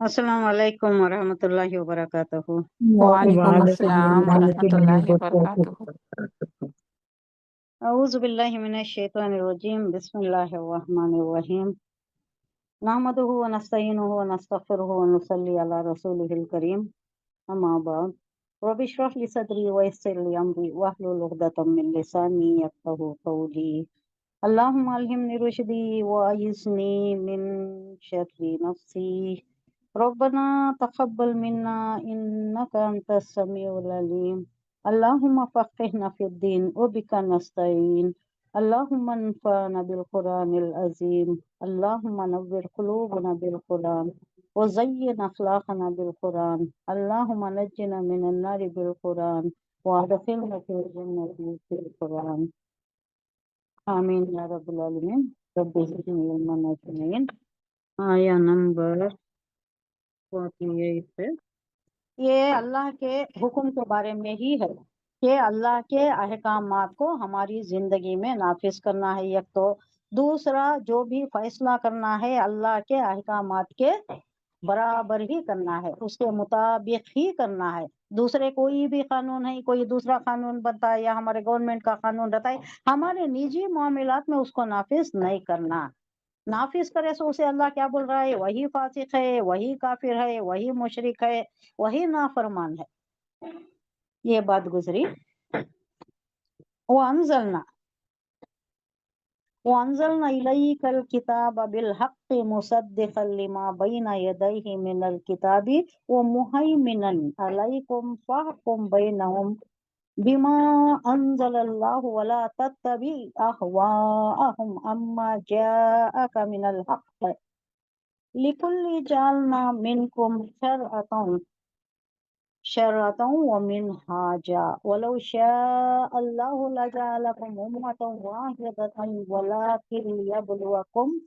अस्सलाम वालेकुम वरहमतुल्लाहि वबरकातुहू। वालेकुम वालेकुम अस्सलाम वरहमतुल्लाहि वबरकातुहू। अऊज़ु बिल्लाहि मिनश शैतानिर रजीम, बिस्मिल्लाहिर रहमानिर रहीम। नहमदुहु व नस्तईनुहु व नस्तगफिरुहु व नुसल्ली अला रसूलिहिल करीम। अम्मा बाद, रब्बि इश्रह ली सदरी व यस्सिर ली अमरी वहलुल उक़दतम मिन लिसानी यफ़क़हू क़ौली। अल्लाहुम्मा अल्हिमनी रुश्दी व अइज़्नी मिन शर्रि नफ्सी। रब्बना तक़ब्बल मिन्ना इन्नका अंतस समीउल अलीम। अल्लाहुम्मा फ़क़्हिना फ़िद्दीन व बिका नस्तईन। अल्लाहुम्मा अन्फ़अना बिल क़ुरानिल अज़ीम। अल्लाहुम्मा नव्विर क़ुलूबना बिल क़ुरान व ज़य्यिन अख़लाक़ना बिल क़ुरान। अल्लाहुम्मा नज्जिना मिनन नारि बिल क़ुरान व अदख़िलना फ़िल जन्नति बिल क़ुरान। आमीन या रब्बल आलमीन। रब्बि ज़िदनी इल्मन अजमईन। आया नंबर 48 है। ये अल्लाह के हुक्म के बारे में ही है कि अल्लाह के अहकामात को हमारी जिंदगी में नाफिज करना है, एक तो दूसरा जो भी फैसला करना है अल्लाह के अहकामात के बराबर ही करना है, उसके मुताबिक ही करना है। दूसरे कोई भी कानून है, कोई दूसरा कानून बताए या हमारे गवर्नमेंट का कानून बताए, हमारे निजी मामलात में उसको नाफिज नहीं करना। नाफिज करे सो उसे अल्लाह क्या बोल रहा है? वही फासिक है, वही काफिर है, वही मुशरिक है, वही नाफरमान है। ये बात गुजरी। वो अनज़लना इलैकल किताब बिल हक़्क़ि मुसद्दिक़न लिमा बैना यदैहि मिनल किताबि व मुहैमिनन अलैकुम फ़हकुम बैनहुम बिमा अंज़लल्लाहु वला तत्तबि अहवाअहुम अम्मा जाअका मिनल हक़्क़ लिकुल्लि जअलना मिनकुम शरअतन व मिनहाजा वलौ शाअल्लाहु लजअलकुम उम्मतन वाहिदतन वलाकिन लियब्लुवकुम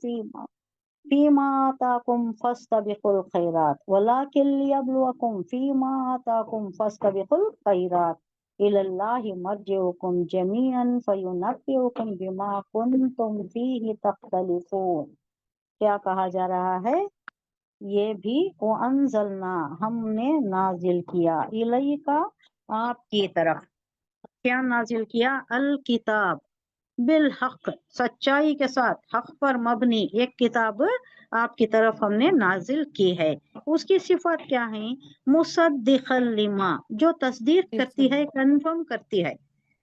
फीमा आताकुम फस्तबिकुल खैरात वलाकिन लियब्लुवकुम फीमा आताकुम फस्तबिकुल खैरात इलल्लाहि मर्जिउकुम जमीअन फयुनब्बिउकुम बिमा कुंतुम फीहि तख्तलिफून। क्या कहा जा रहा है? ये भी वो अनजलना हमने नाजिल किया, इलई का आपकी तरफ, क्या नाजिल किया? अल किताब बिल हक, सच्चाई के साथ, हक पर मबनी एक किताब आपकी तरफ हमने नाजिल की है। उसकी सिफत क्या है? मुसद्दिक़ल लिमा, जो तस्दीक करती है, कंफर्म करती है।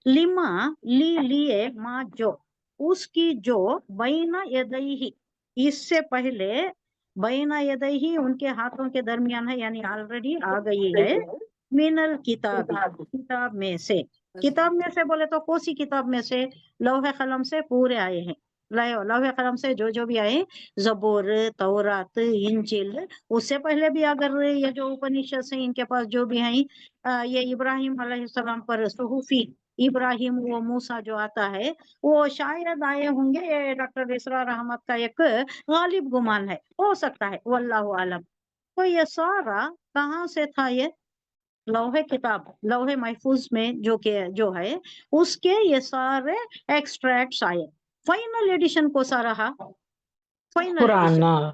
लिमा लिए मा जो, उसकी जो बैना यदैहि, इससे पहले, बैना यदैहि उनके हाथों के दरमियान है, यानी ऑलरेडी आ गई है। मिनल किताब, किताब में से, किताब में से बोले तो कौन सी किताब में से? लौहे कलम से पूरे आए हैं। लौहे कलम से जो भी आए, जबूर, तौरात, इंजिल, उससे पहले भी अगर ये जो उपनिषद है इनके पास जो भी है, ये इब्राहिम अलैहिस्सलाम पर सुहूफी इब्राहिम वो मूसा जो आता है वो शायद आए होंगे। ये डॉक्टर इसरा रहमत का एक गालिब गुमान है, हो सकता है, वल्लाहु आलम। तो ये सारा कहाँ से था? ये लौहे किताब, लौहे महफूज में जो है उसके ये सारे एक्सट्रैक्ट्स आए। फाइनल एडिशन कौन सा रहा? Final edition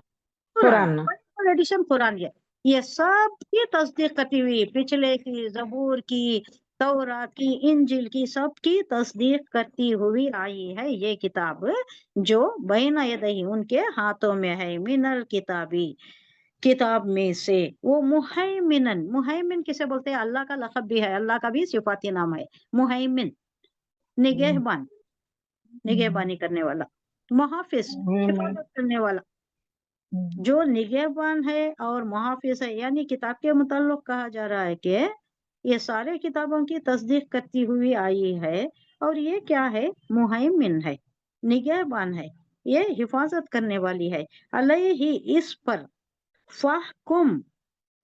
Quran, final edition Quran. ये सब की तस्दीक करती हुई, पिछले की, जबूर की, तौरात की, इंजिल की, सब की तस्दीक करती हुई आई है ये किताब, जो बैना यदैहि उनके हाथों में है। मिनल किताबी, किताब में से। वो मुहैमिनन, मुहैमिन किसे बोलते हैं? अल्लाह का लक़ब भी है, अल्लाह का भी सिफाती नाम है मुहैमिन, निगहबान, निगहबानी करने वाला, मुहाफिज, हिफाजत करने वाला। जो निगहबान है और मुहाफिज है, यानी किताब के मुताल्लिक़ कहा जा रहा है कि ये सारे किताबों की तस्दीक करती हुई आई है। और ये क्या है? मुहैमिन है, निगहबान है, ये हिफाजत करने वाली है। अलैहि, इस पर, फ़हकुम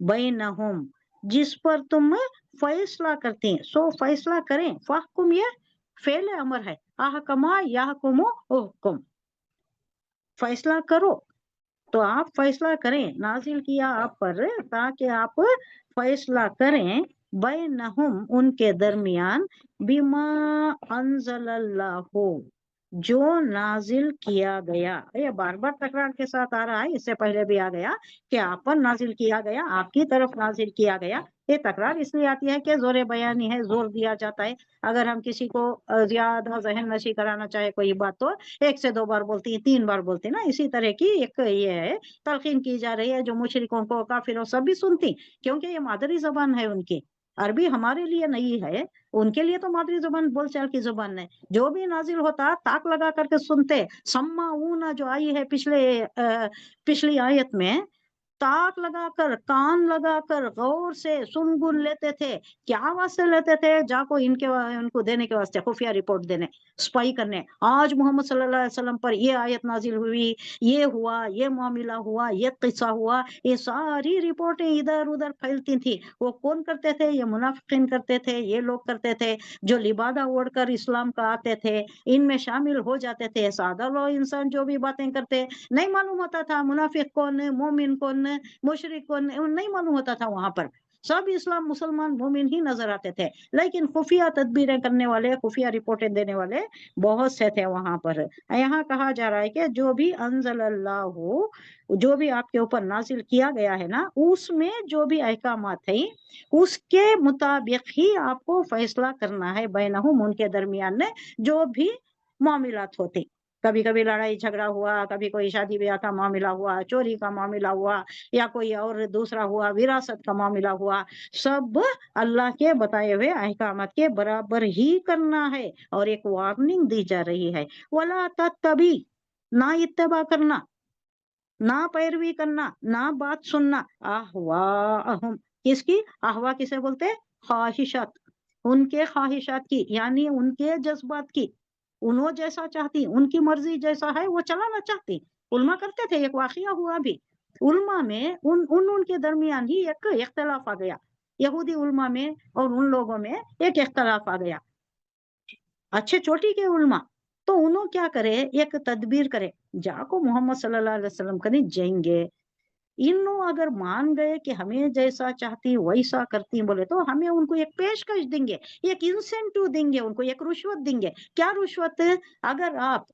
बैनहुम, जिस पर तुम फैसला करते हैं, सो फैसला करें। फ़हकुम ये फेल अमर है, अहकमा यहकुमु हुक्म, फैसला करो, तो आप फैसला करें। नाजिल किया आप पर ताकि आप फैसला करें, बैनहुम उनके दरमियान, बिमा अंज़लल्लाहु, जो नाजिल किया गया, ये बार बार तकरार के साथ आ रहा है, इससे पहले भी आ गया कि आप पर नाजिल किया गया, आपकी तरफ नाजिल किया गया। ये तकरार इसलिए आती है कि जोर बयानी है, जोर दिया जाता है। अगर हम किसी को ज्यादा जहन नशी कराना चाहे कोई बात, तो 1 से 2 बार बोलती है, 3 बार बोलती है ना। इसी तरह की एक ये है, तलकीन की जा रही है, जो मुशरिकों को, काफिरों सब भी सुनती, क्योंकि ये मादरी जबान है उनकी। अरबी हमारे लिए नहीं है, उनके लिए तो मादरी जबान बोलचाल की जुबान है। जो भी नाजिल होता ताक लगा करके सुनते। सम्माऊना जो आई है पिछली आयत में, ताक लगाकर, कान लगाकर गौर से सुन गुन लेते थे। क्या वास्ते लेते थे? जाको उनको देने के वास्ते, खुफिया रिपोर्ट देने, स्पाई करने। आज मोहम्मद सल्लल्लाहु अलैहि वसल्लम पर ये आयत नाजिल हुई, ये हुआ, ये मामला हुआ, ये किस्सा हुआ, ये सारी रिपोर्टें इधर उधर फैलती थी। वो कौन करते थे? ये मुनाफिकीन करते थे, ये लोग करते थे जो लिबादा ओढ़कर इस्लाम का आते थे, इनमें शामिल हो जाते थे। सादा लोग इंसान जो भी बातें करते, नहीं मालूम होता था मुनाफिक कौन है, मोमिन कौन है, मुशरिक कौन है, नहीं मालूम होता था। वहां पर सब इस्लाम मुसलमान मोमिन ही नजर आते थे, लेकिन खुफिया तदबीरें करने वाले, खुफिया रिपोर्टें देने वाले बहुत से थे वहां पर। यहाँ कहा जा रहा है कि जो भी अंजलल्लाहु, जो भी आपके ऊपर नाजिल किया गया है ना, उसमें जो भी अहकामात है, उसके मुताबिक ही आपको फैसला करना है। बैनहुम, उनके दरमियान में जो भी मामलात होते, कभी कभी लड़ाई झगड़ा हुआ, कभी कोई शादी ब्याह का मामला हुआ, चोरी का मामला हुआ, या कोई और दूसरा हुआ, विरासत का मामला हुआ, सब अल्लाह के बताए हुए अहकामात के बराबर ही करना है। और एक वार्निंग दी जा रही है, वला तत्तबी, ना इत्तबा करना, ना पैरवी करना, ना बात सुनना, अहवाअहुम, किसकी? अहवा किसे बोलते? ख्वाहिशात, उनके ख्वाहिशात की, यानी उनके जज्बात की। उन्हों जैसा चाहती, उनकी मर्जी जैसा है वो चलाना चाहती। उल्मा करते थे, एक वाकया हुआ भी उल्मा में, उनके दरमियान ही एक इख्तलाफ आ गया। यहूदी उल्मा में और उन लोगों में एक इख्तलाफ आ गया, अच्छे चोटी के उल्मा। तो उन्हों क्या करे, एक तदबीर करे, जाको मोहम्मद सल्लल्लाहु अलैहि वसल्लम कने जाएंगे, इन्हों अगर मान गए कि हमें जैसा चाहती वैसा करती बोले, तो हमें उनको एक पेशकश देंगे, एक इंसेंटिव देंगे, उनको एक रुश्वत देंगे। क्या रुश्वत? अगर आप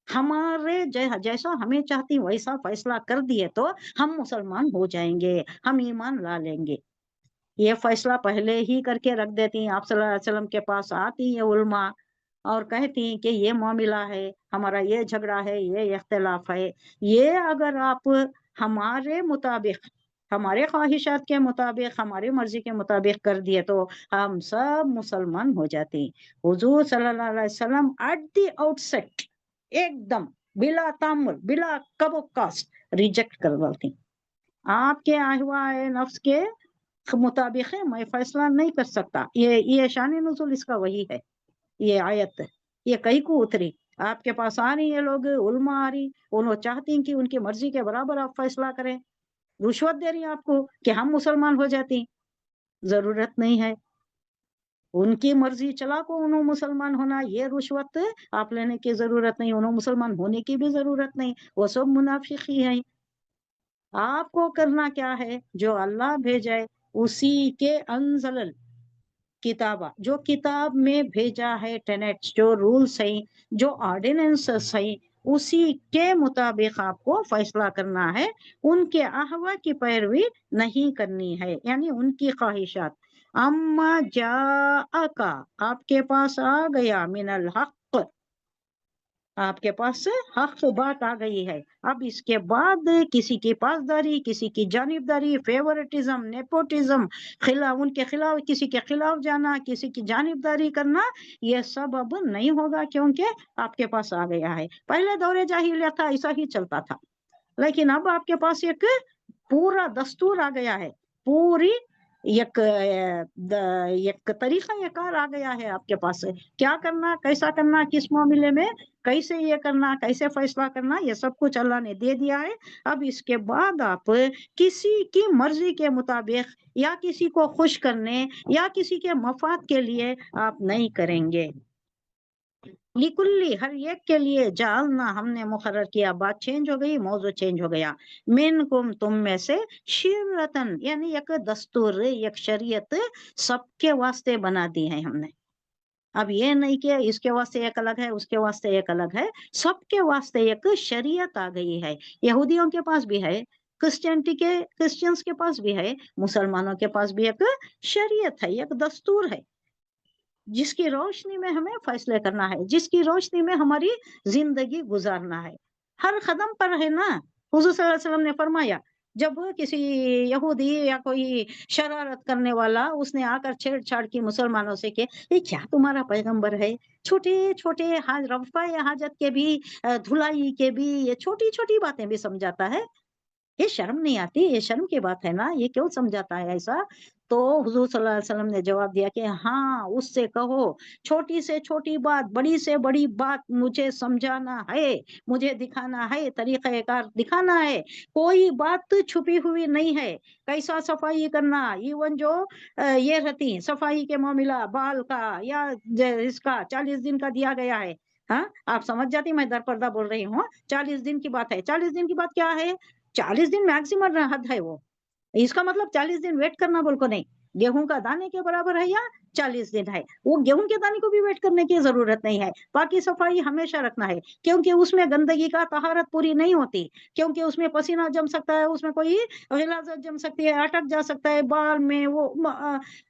हमारे जैसा हमें चाहती वैसा फैसला कर दिए, तो हम मुसलमान हो जाएंगे, हम ईमान ला लेंगे। ये फैसला पहले ही करके रख देती। आप सल्लल्लाहु अलैहि वसल्लम के पास आती है उल्मा और कहती कि ये मामला है, हमारा ये झगड़ा है, ये इख्तिलाफ है, ये अगर आप हमारे मुताबिक, हमारे ख्वाहिशात के मुताबिक, हमारी मर्जी के मुताबिक कर दिए, तो हम सब मुसलमान हो जाते। हुजूर सल्लल्लाहु अलैहि वसल्लम एट द आउटसेट एकदम बिला तामुल, बिला कबो कास्ट रिजेक्ट कर देती। आपके अहवाए नफ्स के मुताबिक है, मैं फैसला नहीं कर सकता। ये शान नुज़ूल इसका वही है, ये आयत, ये कहीं को उतरी। आपके पास आ रही है लोग, उल्मा आ रही, उन्होंने चाहती हैं कि उनकी मर्जी के बराबर आप फैसला करें, रुश्वत दे रही हैं आपको कि हम मुसलमान हो जाती। जरूरत नहीं है, उनकी मर्जी चला को उन्होंने मुसलमान होना, ये रुश्वत आप लेने की जरूरत नहीं, उन्होंने मुसलमान होने की भी जरूरत नहीं, वो सब मुनाफिक ही है। आपको करना क्या है? जो अल्लाह भेजाए उसी के अंजल किताबा, जो किताब में भेजा है, टेनेट्स, जो रूल्स है, जो ऑर्डिनेंसेस है, उसी के मुताबिक आपको फैसला करना है। उनके अहवा की पैरवी नहीं करनी है, यानी उनकी ख्वाहिशात। अम्मा जाअका, आपके पास आ गया, मिनल हक, आपके पास से हक बात आ गई है। अब इसके बाद किसी की पासदारी, किसी की जानिबदारी, फेवरेटिज्म, नेपोटिज्म, उनके खिलाफ, किसी के खिलाफ जाना, किसी की जानिबदारी करना, ये सब अब नहीं होगा, क्योंकि आपके पास आ गया है। पहले दौरे जाहिलियत था, ऐसा ही चलता था, लेकिन अब आपके पास एक पूरा दस्तूर आ गया है, पूरी एक तरीका ये कार आ गया है आपके पास। क्या करना, कैसा करना, किस मामले में कैसे ये करना, कैसे फैसला करना, ये सब कुछ अल्लाह ने दे दिया है। अब इसके बाद आप किसी की मर्जी के मुताबिक, या किसी को खुश करने, या किसी के मफाद के लिए आप नहीं करेंगे। लिकुल्ली, हर एक के लिए, जालना, हमने मुकर्रर किया, बात चेंज हो गई, मौजू चेंज हो गया। मिनकुम, तुम में से, शिरतन, यानी एक दस्तूर, एक शरीयत सबके वास्ते बना दी है हमने। अब ये नहीं कि इसके वास्ते एक अलग है, उसके वास्ते एक अलग है, सबके वास्ते एक शरीयत आ गई है। यहूदियों के पास भी है, क्रिश्चियंस के पास भी है, मुसलमानों के पास भी एक शरीयत है, एक दस्तूर है, जिसकी रोशनी में हमें फैसले करना है, जिसकी रोशनी में हमारी जिंदगी गुजारना है। हर कदम पर है ना। हुजूर सल्लल्लाहु अलैहि वसल्लम ने फरमाया, जब किसी यहूदी या कोई शरारत करने वाला उसने आकर छेड़छाड़ की मुसलमानों से कि ये क्या तुम्हारा पैगंबर है, छोटे छोटे रफ़ाए हाजत के भी, धुलाई के भी, ये छोटी छोटी बातें भी समझाता है, ये शर्म नहीं आती? ये शर्म की बात है ना, ये क्यों समझाता है ऐसा? तो हुजूर सल्लल्लाहु अलैहि वसल्लम ने जवाब दिया कि हाँ, उससे कहो, छोटी से छोटी बात, बड़ी से बड़ी बात मुझे समझाना है, मुझे दिखाना है, तरीक़े-ए-कार दिखाना है, कोई बात छुपी हुई नहीं है। कैसा सफाई करना, इवन जो ये रहती सफाई के मामला बाल का या इसका 40 दिन का दिया गया है। हाँ, आप समझ जाती मैं दरपर्दा बोल रही हूँ। 40 दिन की बात है। 40 दिन की बात क्या है? 40 दिन मैक्सिमम हद है वो। इसका मतलब 40 दिन वेट करना बोल को नहीं। गेहूं का दाने के बराबर है या 40 दिन है, वो गेहूं के दाने को भी वेट करने की जरूरत नहीं है। बाकी सफाई हमेशा रखना है, क्योंकि उसमें गंदगी का तहारत पूरी नहीं होती, क्योंकि उसमें पसीना जम सकता है, उसमें कोई गिलाजत जम सकती है, अटक जा सकता है बाल में वो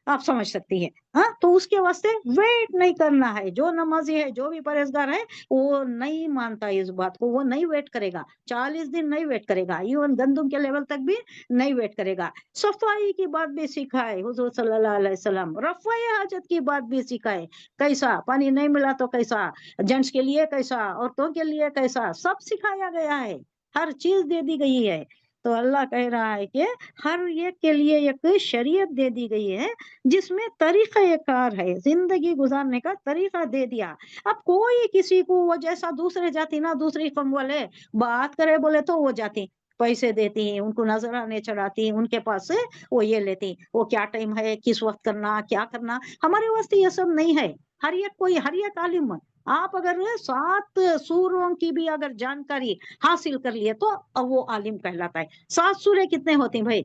आप समझ सकती है। हाँ, तो उसके वास्ते वेट नहीं करना है। जो नमाजी है, जो भी परहेजगार है, वो नहीं मानता इस बात को, वो नहीं वेट करेगा, 40 दिन नहीं वेट करेगा, इवन गंदम के लेवल तक भी नहीं वेट करेगा। सफाई की बात भी सिखाए हुजूर सल्लल्लाहु अलैहि वसल्लम, रफ़ाए हाजत की बात भी सिखाए, कैसा पानी नहीं मिला तो कैसा, जेंट्स के लिए कैसा, औरतों के लिए कैसा, सब सिखाया गया है, हर चीज दे दी गई है। तो अल्लाह कह रहा है कि हर एक के लिए एक शरीयत दे दी गई है, जिसमें तरीका कार है, जिंदगी गुजारने का तरीका दे दिया। अब कोई किसी को वो जैसा दूसरे जाति ना, दूसरी कौम वाले बात करे बोले तो वो जाति पैसे देती हैं, उनको नजराने चढ़ाती हैं, उनके पास से वो ये लेती हैं, वो क्या टाइम है, किस वक्त करना, क्या करना, हमारे वास्ते ये सब नहीं है। हर एक आलिम, आप अगर 7 सूरों की भी अगर जानकारी हासिल कर लिए तो अब वो आलिम कहलाता है। 7 सूरह कितने होती हैं भाई?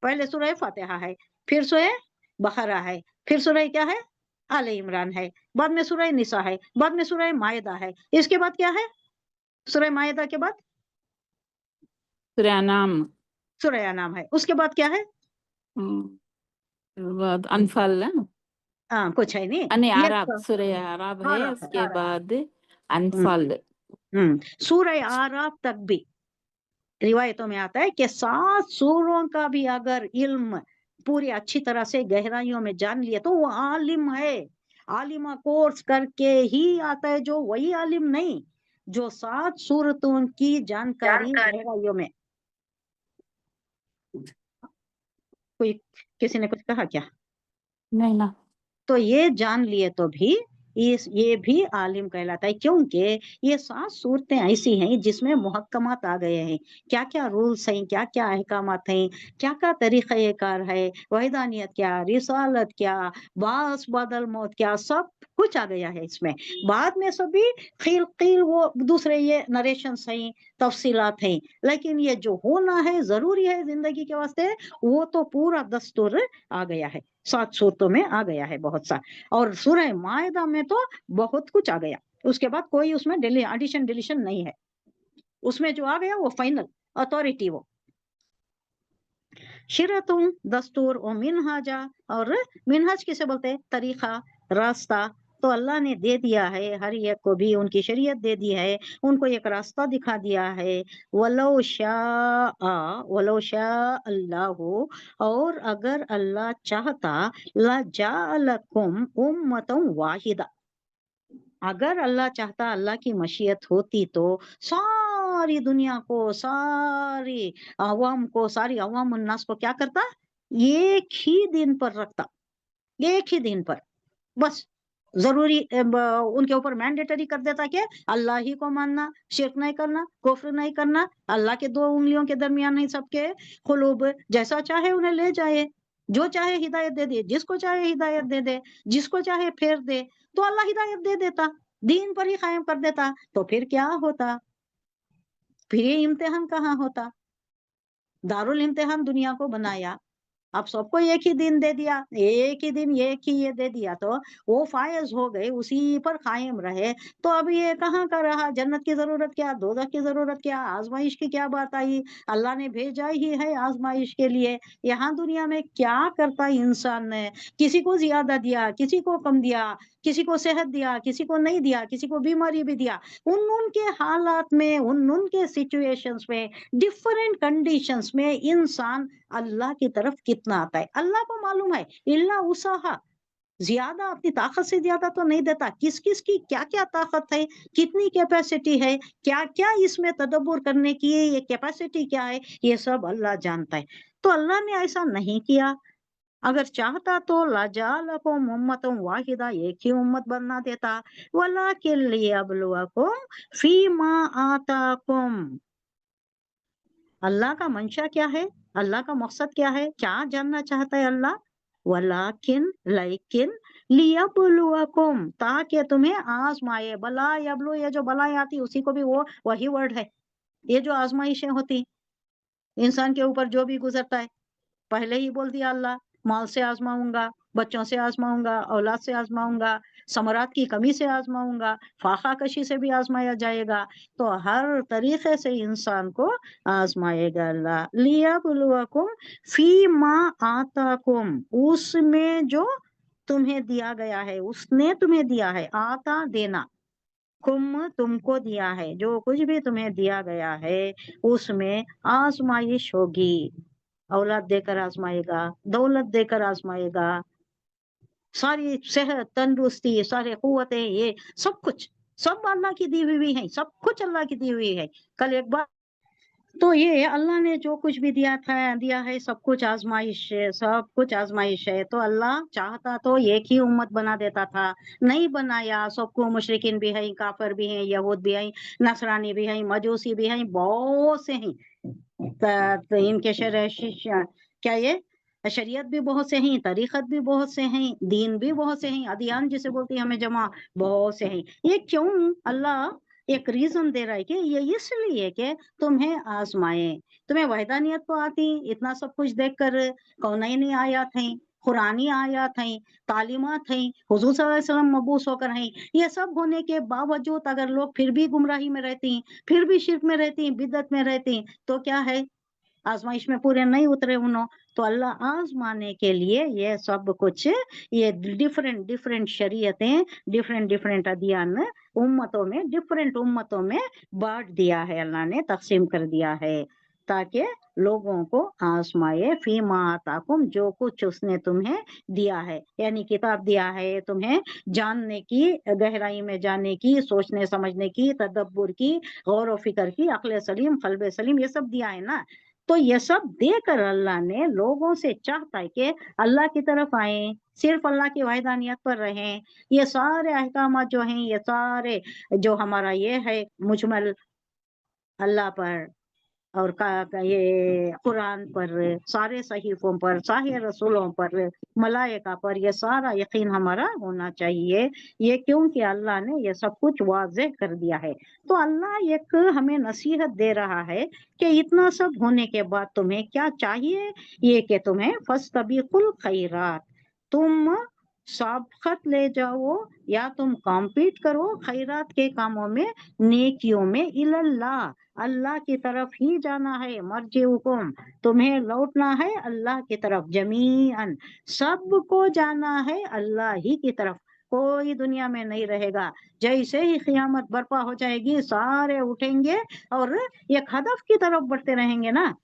पहले सूरह फातिहा है, फिर सूरह बकरा है, फिर सूरह क्या है? आले इमरान है, बाद में सूरह निसा है, बाद में सूरह मायदा है, इसके बाद क्या है? सूरह मायदा के बाद सूरह नाम, सूरह अनाम है, उसके बाद क्या है? बाद अनफाल है, हाँ, कुछ है नहीं। अने ये आराब, सूरह आराब है, आराफ है, उसके आराफ। बाद हम्म, अनफाल। सूरह आराफ तक भी रिवायतों में आता है कि 7 सूरों का भी अगर इल्म पूरी अच्छी तरह से गहराइयों में जान लिया तो वो आलिम है। आलिमा कोर्स करके ही आता है, जो वही आलिम नहीं जो 7 सूरतों की जानकारी जानकारी गहराइयों में। कोई किसी ने कुछ कहा क्या? नहीं ना। तो ये जान लिए तो भी ये भी आलिम कहलाता है, क्योंकि ये 7 सूरतें ऐसी हैं जिसमें मुहक्कमात आ गए हैं, क्या क्या रूल्स हैं, क्या क्या अहकामात हैं, क्या क्या तरीक़े कार है, वहदानियत क्या, रिसालत क्या, बास बदल मौत क्या, सब कुछ आ गया है इसमें। बाद में सभी खील खील वो दूसरे ये नरेशंस हैं, तफसीलात हैं, लेकिन ये जो होना है जरूरी है जिंदगी के वास्ते, वो तो पूरा दस्तूर आ गया है, 7 सूरतों में आ गया है बहुत सा। और सूरह मायदा में तो बहुत कुछ आ गया, उसके बाद कोई उसमें एडिशन डिलीशन नहीं है, उसमें जो आ गया वो फाइनल अथॉरिटी वो। शिरतुम दस्तूर और मिनहाजा, और मिनहाज किसे बोलते हैं? तरीका, रास्ता। तो अल्लाह ने दे दिया है हर एक को भी, उनकी शरीयत दे दी है, उनको एक रास्ता दिखा दिया है। वलो शाअ अल्लाहु, और अगर अल्लाह चाहता, ला जालकुम उम्मतन वाहिदा, अगर अल्लाह चाहता, अल्लाह की मशीयत होती तो सारी दुनिया को, सारी अवाम को, सारी अवाम उन्नास को क्या करता? एक ही दिन पर रखता, एक ही दिन पर बस। जरूरी उनके ऊपर मैंडेटरी कर देता कि अल्लाह ही को मानना, शिर्क नहीं करना, कुफ्र नहीं करना, अल्लाह के 2 उंगलियों के दरमियान नहीं सबके कुलूब, जैसा चाहे उन्हें ले जाए, जो चाहे हिदायत दे दे, जिसको चाहे हिदायत दे दे, जिसको चाहे फेर दे, तो अल्लाह हिदायत दे देता, दीन पर ही कायम कर देता। तो फिर क्या होता? फिर ये इम्तिहान कहाँ होता? दारुल इम्तिहान दुनिया को बनाया, अब सबको एक ही दिन दे दिया, एक ही दिन एक ही ये दे दिया, तो वो फायज हो गए, उसी पर कायम रहे। तो अब ये कहाँ का रहा? जन्नत की जरूरत क्या, दोजख की जरूरत क्या, आजमाइश की क्या बात आई? अल्लाह ने भेजा ही है आजमाइश के लिए। यहाँ दुनिया में क्या करता है इंसान ने? किसी को ज्यादा दिया, किसी को कम दिया, किसी को सेहत दिया, किसी को नहीं दिया, किसी को बीमारी भी दिया। उन के हालात में, उन के सिचुएशंस में, डिफरेंट कंडीशंस में इंसान अल्लाह की तरफ कितना आता है, अल्लाह को मालूम है। इल्ला उसाहा, ज्यादा अपनी ताकत से ज्यादा तो नहीं देता। किस किस की क्या क्या ताकत है, कितनी कैपेसिटी है, क्या क्या इसमें तदब्बुर करने की ये कैपेसिटी क्या है, ये सब अल्लाह जानता है। तो अल्लाह ने ऐसा नहीं किया। अगर चाहता तो लजालकुम उम्मतुम वाहिदा, एक ही उम्मत बनना देता। वलाकिन लियब्लुवकुम फीमा आताकुम। अल्लाह का मंशा क्या है, अल्लाह का मकसद क्या है, क्या जानना चाहता है अल्लाह? वलाकिन, लेकिन, लियब्लुवकुम, ताकि तुम्हें आजमाए। बला यब्लु, ये जो बलाएं आती उसी को भी वो वही वर्ड है। ये जो आजमाइशें होती इंसान के ऊपर जो भी गुजरता है, पहले ही बोल दिया अल्लाह, माल से आजमाऊंगा, बच्चों से आजमाऊंगा, औलाद से आजमाऊंगा, समरात की कमी से आजमाऊंगा, फाका कशी से भी आजमाया जाएगा। तो हर तरीके से इंसान को आजमाएगा अल्लाह। लियब्लुवकुम फीमा आताकुम, उसमें जो तुम्हें दिया गया है, उसने तुम्हें दिया है। आता देना, कुम तुमको दिया है, जो कुछ भी तुम्हें दिया गया है उसमें आजमाइश होगी। औलाद देकर आजमाएगा, दौलत देकर आजमाएगा, सारी सेहत तंदुरुस्ती, सारे कुव्वतें, ये सब कुछ, सब अल्लाह की दी हुई है, सब कुछ अल्लाह की दी हुई है। कल एक बार तो ये अल्लाह ने जो कुछ भी दिया है सब कुछ आजमाइश है, सब कुछ आजमाइश है। तो अल्लाह चाहता तो एक ही उम्मत बना देता था, नहीं बनाया। सबको मुशरिकीन भी है, काफिर भी हैं, यहूद भी हैं, नसरानी भी हैं, मजूसी भी हैं, बहुत से हैं। तो इनके क्या ये शरीयत भी बहुत से हैं, तरीकत भी बहुत से हैं, दीन भी बहुत से हैं, अदियान जिसे बोलते हैं हमें जमा, बहुत से हैं। ये क्यों? अल्लाह एक रीजन दे रहा है कि ये इसलिए कि तुम्हें आजमाए। तुम्हें वहदानियत तो आती, इतना सब कुछ देखकर, कौनैनी आयात हैं, कुरानी आयात हैं, तालीमात हैं, हुजूर सल्लल्लाहु अलैहि वसल्लम मबूस होकर हैं। ये सब होने के बावजूद अगर लोग फिर भी गुमराही में रहते हैं, फिर भी शिर्क में रहती हैं, बिदअत में रहती हैं, तो क्या है? आजमाइश में पूरे नहीं उतरे उन्हों। तो अल्लाह आजमाने के लिए ये सब कुछ, ये डिफरेंट डिफरेंट शरीयतें, डिफरेंट डिफरेंट अदियान उम्मतों में, डिफरेंट उम्मतों में बांट दिया है, अल्लाह ने तकसीम कर दिया है, ताकि लोगों को आजमाए। फीमा आताकुम, जो कुछ उसने तुम्हें दिया है, यानी किताब दिया है तुम्हें, जानने की, गहराई में जानने की, सोचने समझने की, तदब्बुर की, गौर व फिक्र की, अक्ल सलीम, कल्ब सलीम, ये सब दिया है ना। तो ये सब देकर अल्लाह ने लोगों से चाहता है कि अल्लाह की तरफ आए, सिर्फ अल्लाह की वहदानियत पर रहें। ये सारे अहकाम जो हैं, ये सारे जो हमारा ये है मुजमल, अल्लाह पर और ये कुरान पर, सारे सहीफों पर, सारे रसूलों पर, मलाइका पर, ये सारा यकीन हमारा होना चाहिए। ये क्योंकि अल्लाह ने ये सब कुछ वाज़ेह कर दिया है। तो अल्लाह एक हमें नसीहत दे रहा है कि इतना सब होने के बाद तुम्हें क्या चाहिए? ये कि तुम्हें फस्तबिकुल खैरात, तुम सबकत ले जाओ, या तुम कॉम्पीट करो खैरात के कामों में, नेकियों में, इल्लाह, अल्लाह की तरफ ही जाना है। मर्जिउकुम, तुम्हें लौटना है अल्लाह की तरफ, जमीअन, सबको जाना है अल्लाह ही की तरफ। कोई दुनिया में नहीं रहेगा। जैसे ही क़यामत बर्पा हो जाएगी, सारे उठेंगे और एक हदफ की तरफ बढ़ते रहेंगे ना।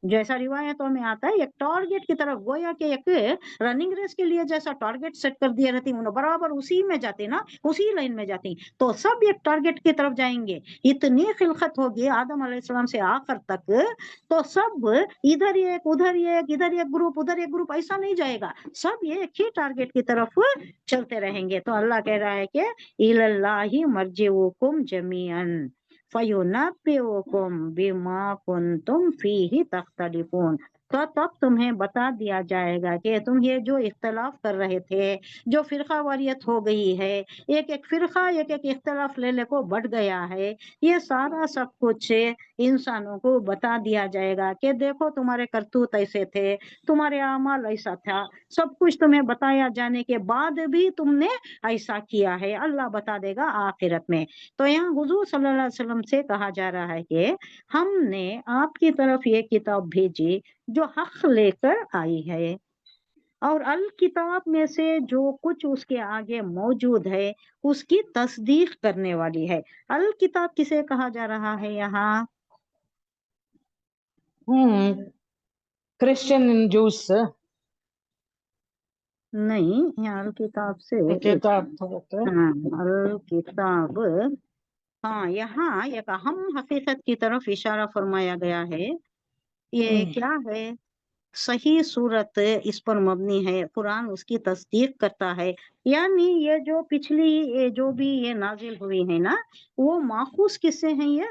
जैसा रिवायतों में आता है, एक टारगेट की तरफ, गोया के एक रनिंग रेस के लिए जैसा टारगेट सेट कर दिए रहती हैं, बराबर उसी में जाते ना, उसी लाइन में जाती। तो सब एक टारगेट की तरफ जाएंगे। इतनी खिलकत होगी आदम अलैहिस्सलाम से आखिर तक, तो सब इधर एक उधर एक, इधर एक ग्रुप उधर एक ग्रुप, ऐसा नहीं जाएगा। सब एक ही टारगेट की तरफ चलते रहेंगे। तो अल्लाह कह रहा है कि इलल्लाहि मर्जिउकुम जमीअन फयुनब्बिउकुम बिमा कुंतुम फीही तख्तलिफून। تو तब तुम्हें बता दिया जाएगा कि तुम ये जो इख्तलाफ कर रहे थे, जो फिरका वारियत हो गई है, एक एक फिरका एक एक इख्तलाफ ले को बढ़ गया है, ये सारा सब कुछ इंसानों को बता दिया जाएगा कि देखो तुम्हारे करतूत ऐसे थे, तुम्हारे अमाल ऐसा था, सब कुछ तुम्हें बताया जाने के बाद भी तुमने ऐसा किया है, अल्लाह बता देगा आखिरत में। तो यहाँ हुजूर सल्लल्लाहु अलैहि वसल्लम से कहा जा रहा है कि हमने आपकी तरफ ये किताब भेजी जो हक लेकर आई है, और अल किताब में से जो कुछ उसके आगे मौजूद है उसकी तस्दीक करने वाली है। अल किताब किसे कहा जा रहा है यहाँ? क्रिश्चियन जूस नहीं, यहाँ अल किताब से किताब तो होता है। हाँ, अल किताब, हाँ, यहाँ एक अहम हकीकत की तरफ इशारा फरमाया गया है। ये क्या है? सही सूरत इस पर मबनी है, कुरान उसकी तस्दीक करता है। यानी ये जो पिछली ये जो भी ये नाजिल हुई है ना, वो माखूज किससे हैं? ये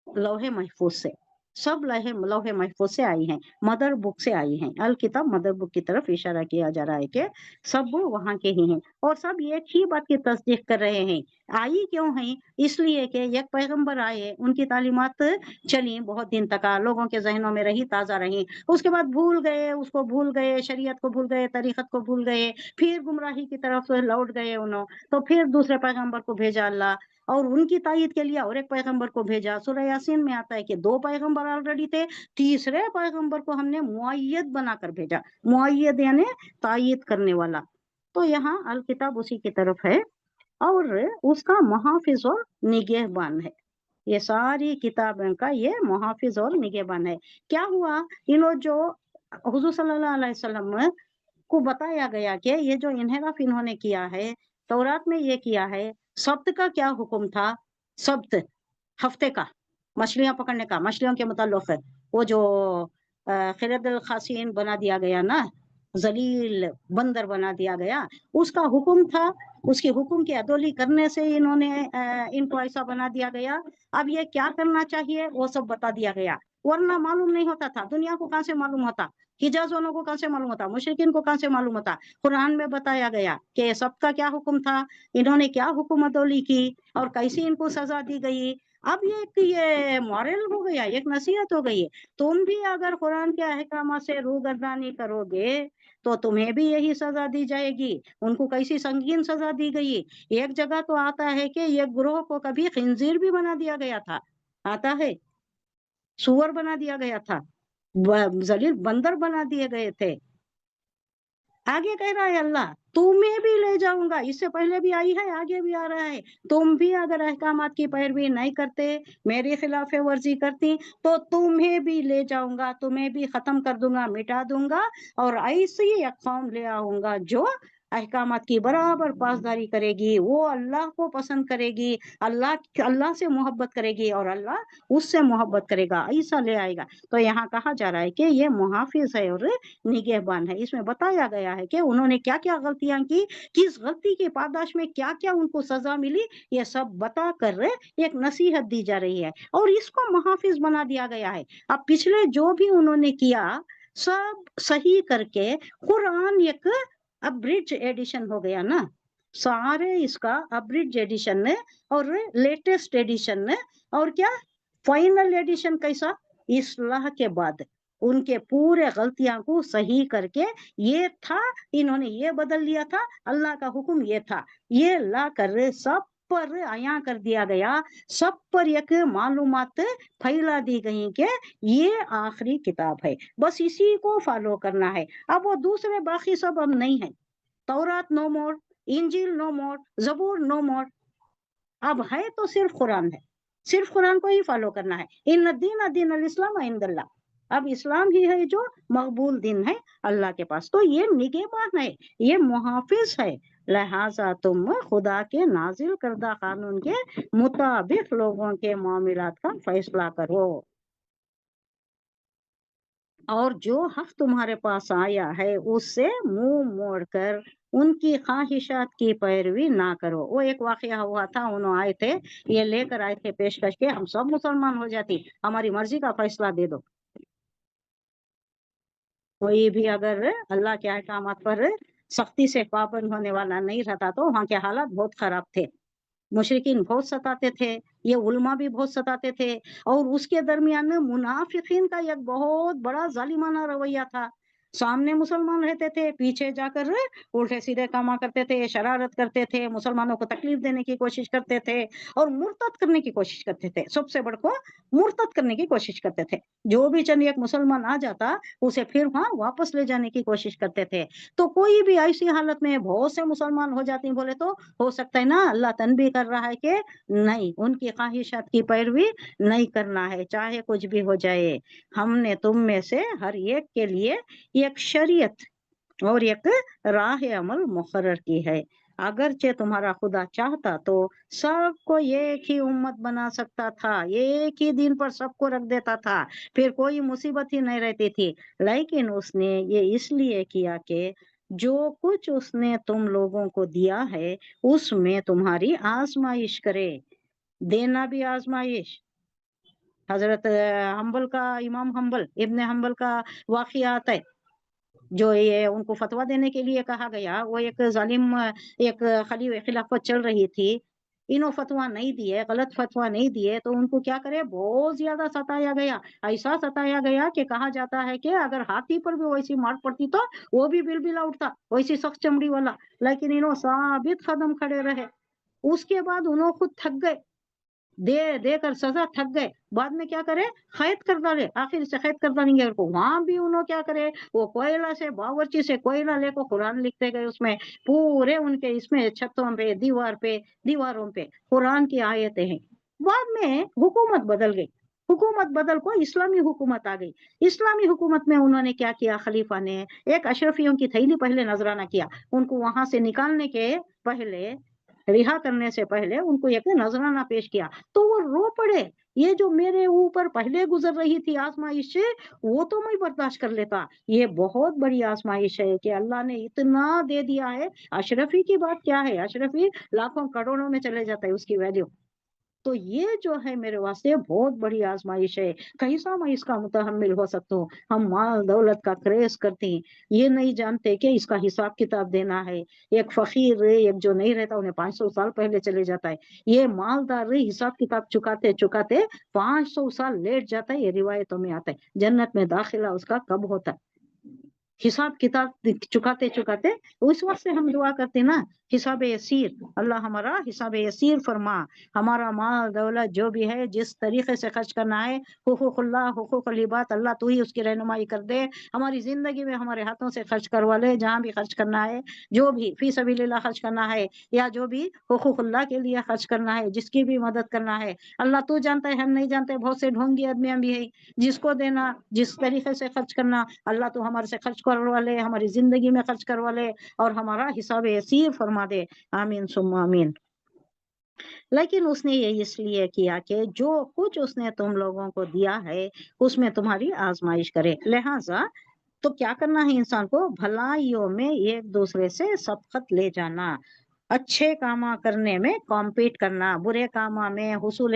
लौहे महफूज से, सब लौहे महफूज से आई हैं, मदर बुक से आई हैं। अल किताब मदर बुक की तरफ इशारा किया जा रहा है कि सब वहाँ के ही हैं और सब एक ही बात की तस्दीक कर रहे हैं। आई क्यों है? इसलिए कि एक पैगंबर आए, उनकी तालीमात चली बहुत दिन तक, लोगों के जहनों में रही, ताजा रही, उसके बाद भूल गए, उसको भूल गए, शरीयत को भूल गए, तरीकत को भूल गए, फिर गुमराही की तरफ लौट गए उन्होंने, तो फिर दूसरे पैगंबर को भेजा अल्लाह, और उनकी तायीद के लिए और एक पैगंबर को भेजा। सूरह यासीन में आता है कि 2 पैगंबर ऑलरेडी थे, तीसरे पैगंबर को हमने मुअय्यद बनाकर भेजा। मुअय्यद यानी तायीद करने वाला। तो यहाँ अल किताब उसी की तरफ है और उसका मुहाफिज और निगहबान है। ये सारी किताबों का ये मुहाफिज और निगहबान है। क्या हुआ? इन्हों जो हुजूर सल्लल्लाहु अलैहि वसल्लम को बताया गया कि ये जो इन्हिराफ इन्होंने किया है, तौरात में ये किया है, सब्त का क्या हुक्म था? सब्त हफ्ते का, मछलियां पकड़ने का, मछलियों के मुताल्लिक है। वो जो खिरदल खासीन बना दिया गया ना, जलील बंदर बना दिया गया, उसका हुक्म था। उसके हुक्म की अदोली करने से इन्होंने इनको ऐसा बना दिया गया। अब ये क्या करना चाहिए वो सब बता दिया गया, वरना मालूम नहीं होता था। दुनिया को कहां से मालूम होता? हिजाज वालों को कहां से मालूम होता? मुशरिकीन को कहां से मालूम होता? कुरान में बताया गया कि सबका क्या हुक्म था, इन्होंने क्या हुक्म अदोली की और कैसे इनको सजा दी गई। अब ये मॉरल हो गया, एक नसीहत हो गई। तुम भी अगर कुरान के अहकाम से रूगर्दानी करोगे तो तुम्हें भी यही सजा दी जाएगी। उनको कैसी संगीन सजा दी गई। एक जगह तो आता है कि एक ग्रोह को कभी खिंजीर भी बना दिया गया था, आता है, सुअर बना दिया गया था, जलील बंदर बना दिए गए थे। आगे कह रहा है अल्लाह, तुम्हें भी ले जाऊंगा। इससे पहले भी आई है, आगे भी आ रहा है। तुम भी अगर अहकामात की पैरवी नहीं करते, मेरी खिलाफ वर्जी करती, तो तुम्हें भी ले जाऊंगा, तुम्हें भी खत्म कर दूंगा, मिटा दूंगा, और ऐसी एक कौम ले आऊंगा जो अहकामात की बराबर पासदारी करेगी, वो अल्लाह को पसंद करेगी, अल्लाह से मोहब्बत करेगी और अल्लाह उससे मोहब्बत करेगा, ऐसा ले आएगा। तो यहाँ कहा जा रहा है कि ये मुहाफिज है और निगहबान है। इसमें बताया गया है कि उन्होंने क्या क्या गलतियां की, किस गलती के पादाश में क्या क्या उनको सजा मिली, ये सब बता कर एक नसीहत दी जा रही है और इसको मुहाफिज बना दिया गया है। अब पिछले जो भी उन्होंने किया सब सही करके कुरान एक अब्रिज एडिशन हो गया ना, सारे इसका अब्रिज एडिशन है और लेटेस्ट एडिशन है। और क्या फाइनल एडिशन कैसा? इस्लाह के बाद उनके पूरे गलतियां को सही करके, ये था इन्होंने ये बदल लिया था, अल्लाह का हुक्म ये था, ये ला कर सब पर आया कर दिया गया, सब पर एक मालूमात फैला दी गई कि ये आखिरी किताब है, बस इसी को फॉलो करना है। अब वो दूसरे बाकी सब अब नहीं है। तौरात नो मोर, इंजील नो मोर, जबूर नो मोर, अब है तो सिर्फ कुरान है, सिर्फ कुरान को ही फॉलो करना है। इन दीन दीन अल इस्लाम इंदल्लाह, अब इस्लाम ही है जो मकबूल दिन है अल्लाह के पास। तो ये निगहबान है, ये मुहाफिज है, लिहाजा तुम खुदा के नाजिल करदा कानून के मुताबिक लोगों के मामलात का फैसला करो, और जो हक तुम्हारे पास आया है उससे मुंह मोड़कर उनकी ख्वाहिशात की पैरवी ना करो। वो एक वाकया हुआ था, उन्होंने आए थे, ये लेकर आए थे पेशकश के, हम सब मुसलमान हो जाती, हमारी मर्जी का फैसला दे दो। कोई भी अगर अल्लाह के अहकामात पर सख्ती से पाबंद होने वाला नहीं रहता तो वहाँ के हालात बहुत खराब थे। मुशरिकीन बहुत सताते थे, ये उलमा भी बहुत सताते थे, और उसके दरमियान में मुनाफिकीन का एक बहुत बड़ा जालिमाना रवैया था। सामने मुसलमान रहते थे, पीछे जाकर उल्टे सीधे कामा करते थे, शरारत करते थे, मुसलमानों को तकलीफ देने की कोशिश करते थे और मुर्तद करने की कोशिश करते थे। सबसे बड़ को मुर्तद करने की कोशिश करते थे। जो भी चंद एक मुसलमान आ जाता उसे फिर वहां वापस ले जाने की कोशिश करते थे। तो कोई भी ऐसी हालत में बहुत से मुसलमान हो जाते हैं बोले तो हो सकता है ना अल्लाह तनबीह कर रहा है कि नहीं, उनकी ख्वाहिशात की पैरवी नहीं करना है, चाहे कुछ भी हो जाए। हमने तुम में से हर एक के लिए एक शरीयत और एक राह अमल मुकर्रर की है। अगरचे तुम्हारा खुदा चाहता तो सबको एक ही उम्मत बना सकता था, एक ही दिन पर सबको रख देता था, फिर कोई मुसीबत ही नहीं रहती थी। लेकिन उसने ये इसलिए किया कि जो कुछ उसने तुम लोगों को दिया है उसमें तुम्हारी आजमाइश करे। देना भी आजमाइश। हजरत हम्बल का, इमाम हम्बल इब्न हम्बल का वाकया आता है। जो ये उनको फतवा देने के लिए कहा गया, वो एक जालिम एक खिलाफत चल रही थी, इन्हों फतवा नहीं दिए, गलत फतवा नहीं दिए, तो उनको क्या करे, बहुत ज्यादा सताया गया। ऐसा सताया गया कि कहा जाता है कि अगर हाथी पर भी वैसी मार पड़ती तो वो भी बिलबिला उठता, वैसी सख्त चमड़ी वाला। लेकिन इन्हों साबित कदम खड़े रहे। उसके बाद उन्होंने खुद थक गए, दे देकर सजा थक गए। बाद में क्या करे, कैद कर डाले, आखिर से कैद कर डालेंगे उनको। वहां भी उन्होंने क्या करे, वो कोयला से, बावर्ची से कोयला लेकर कुरान लिखते गए। उसमें पूरे उनके इसमें छतों पे, दीवारों पे कुरान की आयतें हैं। बाद में हुकूमत बदल गई, हुकूमत बदल को इस्लामी हुकूमत आ गई। इस्लामी हुकूमत में उन्होंने क्या किया, खलीफा ने एक अशरफियों की थैली पहले नजराना किया। उनको वहां से निकालने के पहले, रिहा करने से पहले उनको एक नजराना पेश किया, तो वो रो पड़े। ये जो मेरे ऊपर पहले गुजर रही थी आजमाइश से, वो तो मैं बर्दाश्त कर लेता, ये बहुत बड़ी आजमाइश है कि अल्लाह ने इतना दे दिया है। अशरफी की बात क्या है, अशरफी लाखों करोड़ों में चले जाता है उसकी वैल्यू। तो ये जो है मेरे वास्ते बहुत बड़ी आजमाइश है। कैसा मैं इसका मुतहम्मिल हो सकता हूँ। हम माल दौलत का क्रेज करते हैं, ये नहीं जानते कि इसका हिसाब किताब देना है। एक फकीर, एक जो नहीं रहता, उन्हें 500 साल पहले चले जाता है। ये मालदार हिसाब किताब चुकाते चुकाते 500 साल लेट जाता है। ये रिवायतों में आता है, जन्नत में दाखिला उसका कब होता है। हिसाब किताब चुकाते चुकाते, उस वक्त से हम दुआ करते ना, हिसाब यसीर, अल्लाह हमारा हिसाब यसीर फरमा। हमारा माल दौलत जो भी है जिस तरीके से खर्च करना है, हुकूकुल्लाह, हुकूकुल इबाद, अल्लाह तू ही उसकी रहनुमाई कर दे। हमारी जिंदगी में हमारे हाथों से खर्च करवा ले, जहाँ भी खर्च करना है, जो भी फी सबीलिल्लाह खर्च करना है, या जो भी हुकूकुल्लाह के लिए खर्च करना है, जिसकी भी मदद करना है, अल्लाह तू जानता है, हम नहीं जानते। बहुत से ढोंगी आदमियां भी है, जिसको देना, जिस तरीके से खर्च करना, अल्लाह तो हमारे से खर्च करवा ले, हमारी जिंदगी में खर्च करवा ले और हमारा हिसाब यसीर फरमा दे। आमीन सुम्मा आमीन। लेकिन उसने ये इसलिए किया कि जो कुछ उसने तुम लोगों को दिया है उसमें तुम्हारी आजमाइश करे। लिहाजा तो क्या करना है इंसान को, भलाइयों में एक दूसरे से सबकत ले जाना, अच्छे कामा करने में कॉम्पीट करना, बुरे कामा में, हुसूल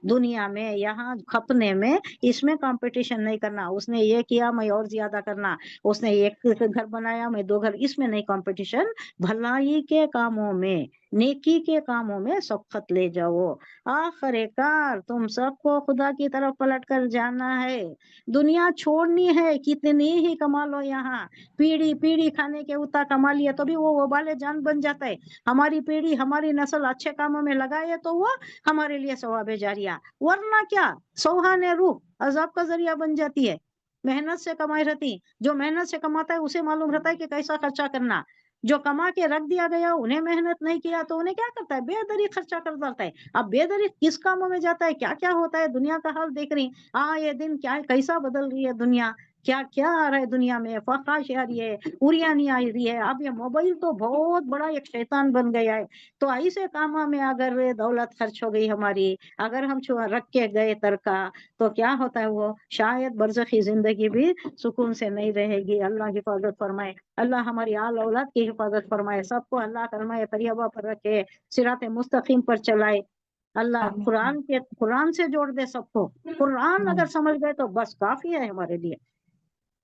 दुनिया में, यहाँ खपने में, इसमें कंपटीशन नहीं करना। उसने ये किया मैं और ज्यादा करना, उसने एक घर बनाया मैं 2 घर, इसमें नहीं कंपटीशन। भलाई के कामों में, नेकी के कामों में सबकत ले जाओ। आखिरकार तुम सबको खुदा की तरफ पलट कर जाना है, दुनिया छोड़नी है। कितनी ही कमा लो यहाँ, पीढ़ी पीढ़ी खाने के उतना कमा लिया तो भी वो वबाले जान बन जाता है। हमारी पीढ़ी, हमारी नस्ल अच्छे कामों में लगाए तो वो हमारे लिए सवाबे जारिया, वरना क्या सौहाने रूह अजाब का जरिया बन जाती है। मेहनत से कमाई रहती, जो मेहनत से कमाता है उसे मालूम रहता है कि कैसा खर्चा करना। जो कमा के रख दिया गया, उन्हें मेहनत नहीं किया तो उन्हें क्या करता है, बेदरी खर्चा कर डालता है। अब बेदरी किस कामों में जाता है, क्या क्या होता है, दुनिया का हाल देख रही। ये दिन क्या है, कैसा बदल रही है दुनिया, क्या क्या आ रहा है दुनिया में, फहाश आ रही है, उरियानी आ रही है। अब ये मोबाइल तो बहुत बड़ा एक शैतान बन गया है। तो ऐसे कामों में अगर दौलत खर्च हो गई हमारी, अगर हम रख के गए तरका, तो क्या होता है, वो शायद बरज़खी जिंदगी भी सुकून से नहीं रहेगी। अल्लाह हिफाजत फरमाए, अल्लाह हमारी आल औलाद की हिफाजत फरमाए, सबको अल्लाह करमाए तरीबा पर रखे, सिराते मुस्तकीम पर चलाए। अल्लाह कुरान से जोड़ दे सबको। कुरान अगर समझ गए तो बस काफी है हमारे लिए।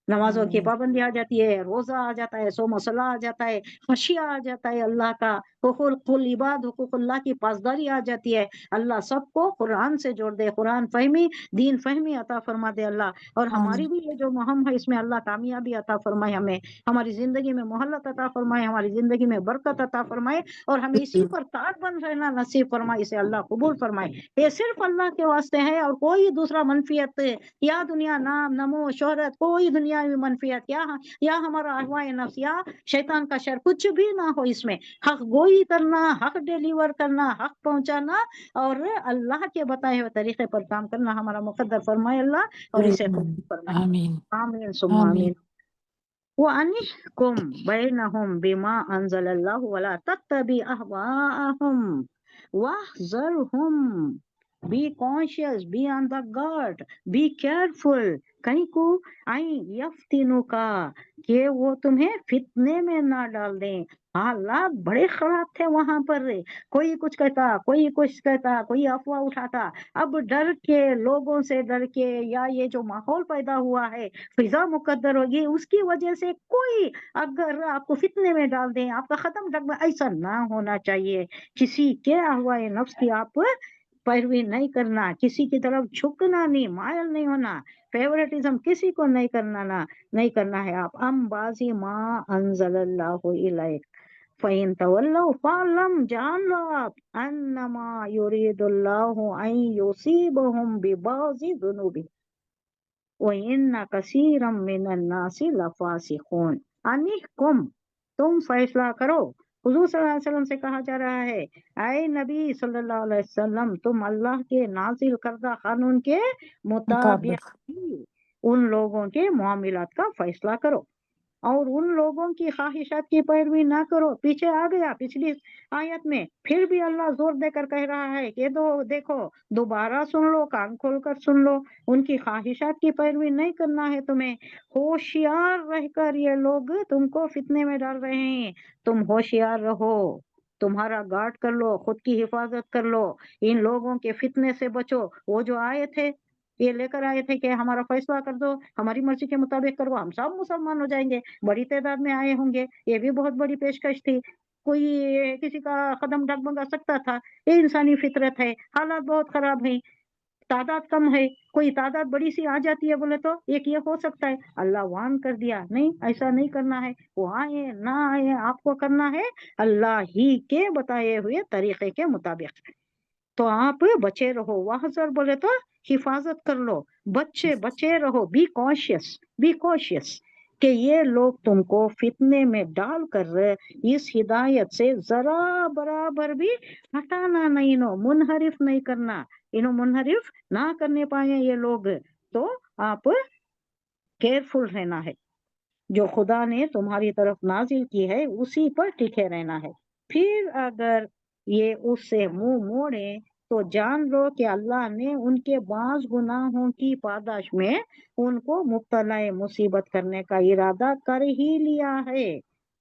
नमाजों की पाबंदी आ जाती है, रोजा आ जाता है, सोम सला आ जाता है, खशिया आ जाता है, अल्लाह का हुकूकुल इबाद हुकूकुल्लाह की पासदारी आ जाती है। अल्लाह सबको कुरान से जोड़ दे, कुरान फहमी, दीन फहमी अता फरमा दे अल्लाह। और हमारी भी ये जो मुहिम है इसमें अल्लाह कामयाबी अता फरमाए, हमें हमारी जिंदगी में मोहल्लत अता फरमाए, हमारी जिंदगी में बरकत अता फरमाए, और हमें इसी पर ताज बन रहना नसीब फरमाए, इसे अल्लाह कबूल फरमाए। ये सिर्फ अल्लाह के वास्ते है, और कोई दूसरा मनफियत या दुनिया नाम नमो शोहरत, कोई दुनियावी मनफियत या हमारा अहवाए नफ्स या शैतान का शर कुछ भी ना हो इसमें। हक गोई करना, हक डिलीवर करना, हक पहुंचाना, और अल्लाह के बताए हुए तरीके पर काम करना हमारा मुकद्दर फरमाए अल्लाह, और इसे कबूल फरमाए। आमीन आमीन सुम्मा आमीन। आमीन। وأنحكم بينهم بما أنزل الله ولا تتبع أهواءهم واحذرهم. Be conscious, be on the guard, be careful. कहीं को आई यफ्तिनु का, कि वो तुम्हें फितने में ना डाल दें। हालात बड़े खराब थे वहां पर, कोई कुछ कहता, कोई कुछ कहता, कोई अफवाह उठाता। अब डर के, लोगों से डर के, या ये जो माहौल पैदा हुआ है, फिजा मुकद्दर होगी, उसकी वजह से कोई अगर आपको फितने में डाल दें, आपका खत्म डगमा, ऐसा ना होना चाहिए। किसी के अहवाए नफ्स की आप पैरवी नहीं करना, किसी की तरफ झुकना नहीं, मायल नहीं होना, फेवरेटिज्म किसी को नहीं करना है आप। बाजी माँ अंजलल्लाहु इलैक फ़इन तवल्लौ फ़अलम, जान लो आप, अन्नमा युरीदुल्लाहु अन युसीबहुम बिबाज़ि ज़ुनूबि व इन्ना कसीरम मिनन नासि लफ़ासिक़ून। अनिहकुम, तुम फैसला करो। हुजूर सल्लल्लाहु अलैहि वसल्लम से कहा जा रहा है, ऐ नबी सल्लल्लाहु अलैहि वसल्लम, तुम अल्लाह के नाजिल करदा कानून के मुताबिक ही उन लोगों के मामलात का फैसला करो, और उन लोगों की ख्वाहिशात की पैरवी ना करो। पीछे आ गया पिछली आयत में, फिर भी अल्लाह जोर देकर कह रहा है कि देखो, दोबारा सुन लो, कान खोलकर सुन लो, उनकी ख्वाहिशात की पैरवी नहीं करना है तुम्हें। होशियार रहकर ये लोग तुमको फितने में डाल रहे हैं, तुम होशियार रहो, तुम्हारा गार्ड कर लो, खुद की हिफाजत कर लो, इन लोगों के फितने से बचो। वो जो आए थे, ये लेकर आए थे कि हमारा फैसला कर दो, हमारी मर्जी के मुताबिक करो, हम सब मुसलमान हो जाएंगे, बड़ी तादाद में आए होंगे, ये भी बहुत बड़ी पेशकश थी। कोई किसी का कदम डगमगा सकता था, ये इंसानी फितरत है। हालात बहुत खराब है, तादाद कम है, कोई तादाद बड़ी सी आ जाती है बोले तो एक ये हो सकता है। अल्लाह वान कर दिया, नहीं ऐसा नहीं करना है, वो आए ना आए आपको करना है अल्लाह ही के बताए हुए तरीके के मुताबिक। तो आप बचे रहो, वाहजर बोले तो हिफाजत कर लो, बचे रहो, बी कॉशियस कि ये लोग तुमको फितने में डालकर इस हिदायत से जरा बराबर भी हटाना नहीं, नो मुनहरिफ नहीं करना, इन्हों मुनहरिफ ना करने पाए ये लोग। तो आप केयरफुल रहना है, जो खुदा ने तुम्हारी तरफ नाजिल की है उसी पर टिके रहना है। फिर अगर ये उससे मुंह मोड़े तो जान लो कि अल्लाह ने उनके बाज गुनाहों की पादाश में उनको मुब्तला मुसीबत करने का इरादा कर ही लिया है।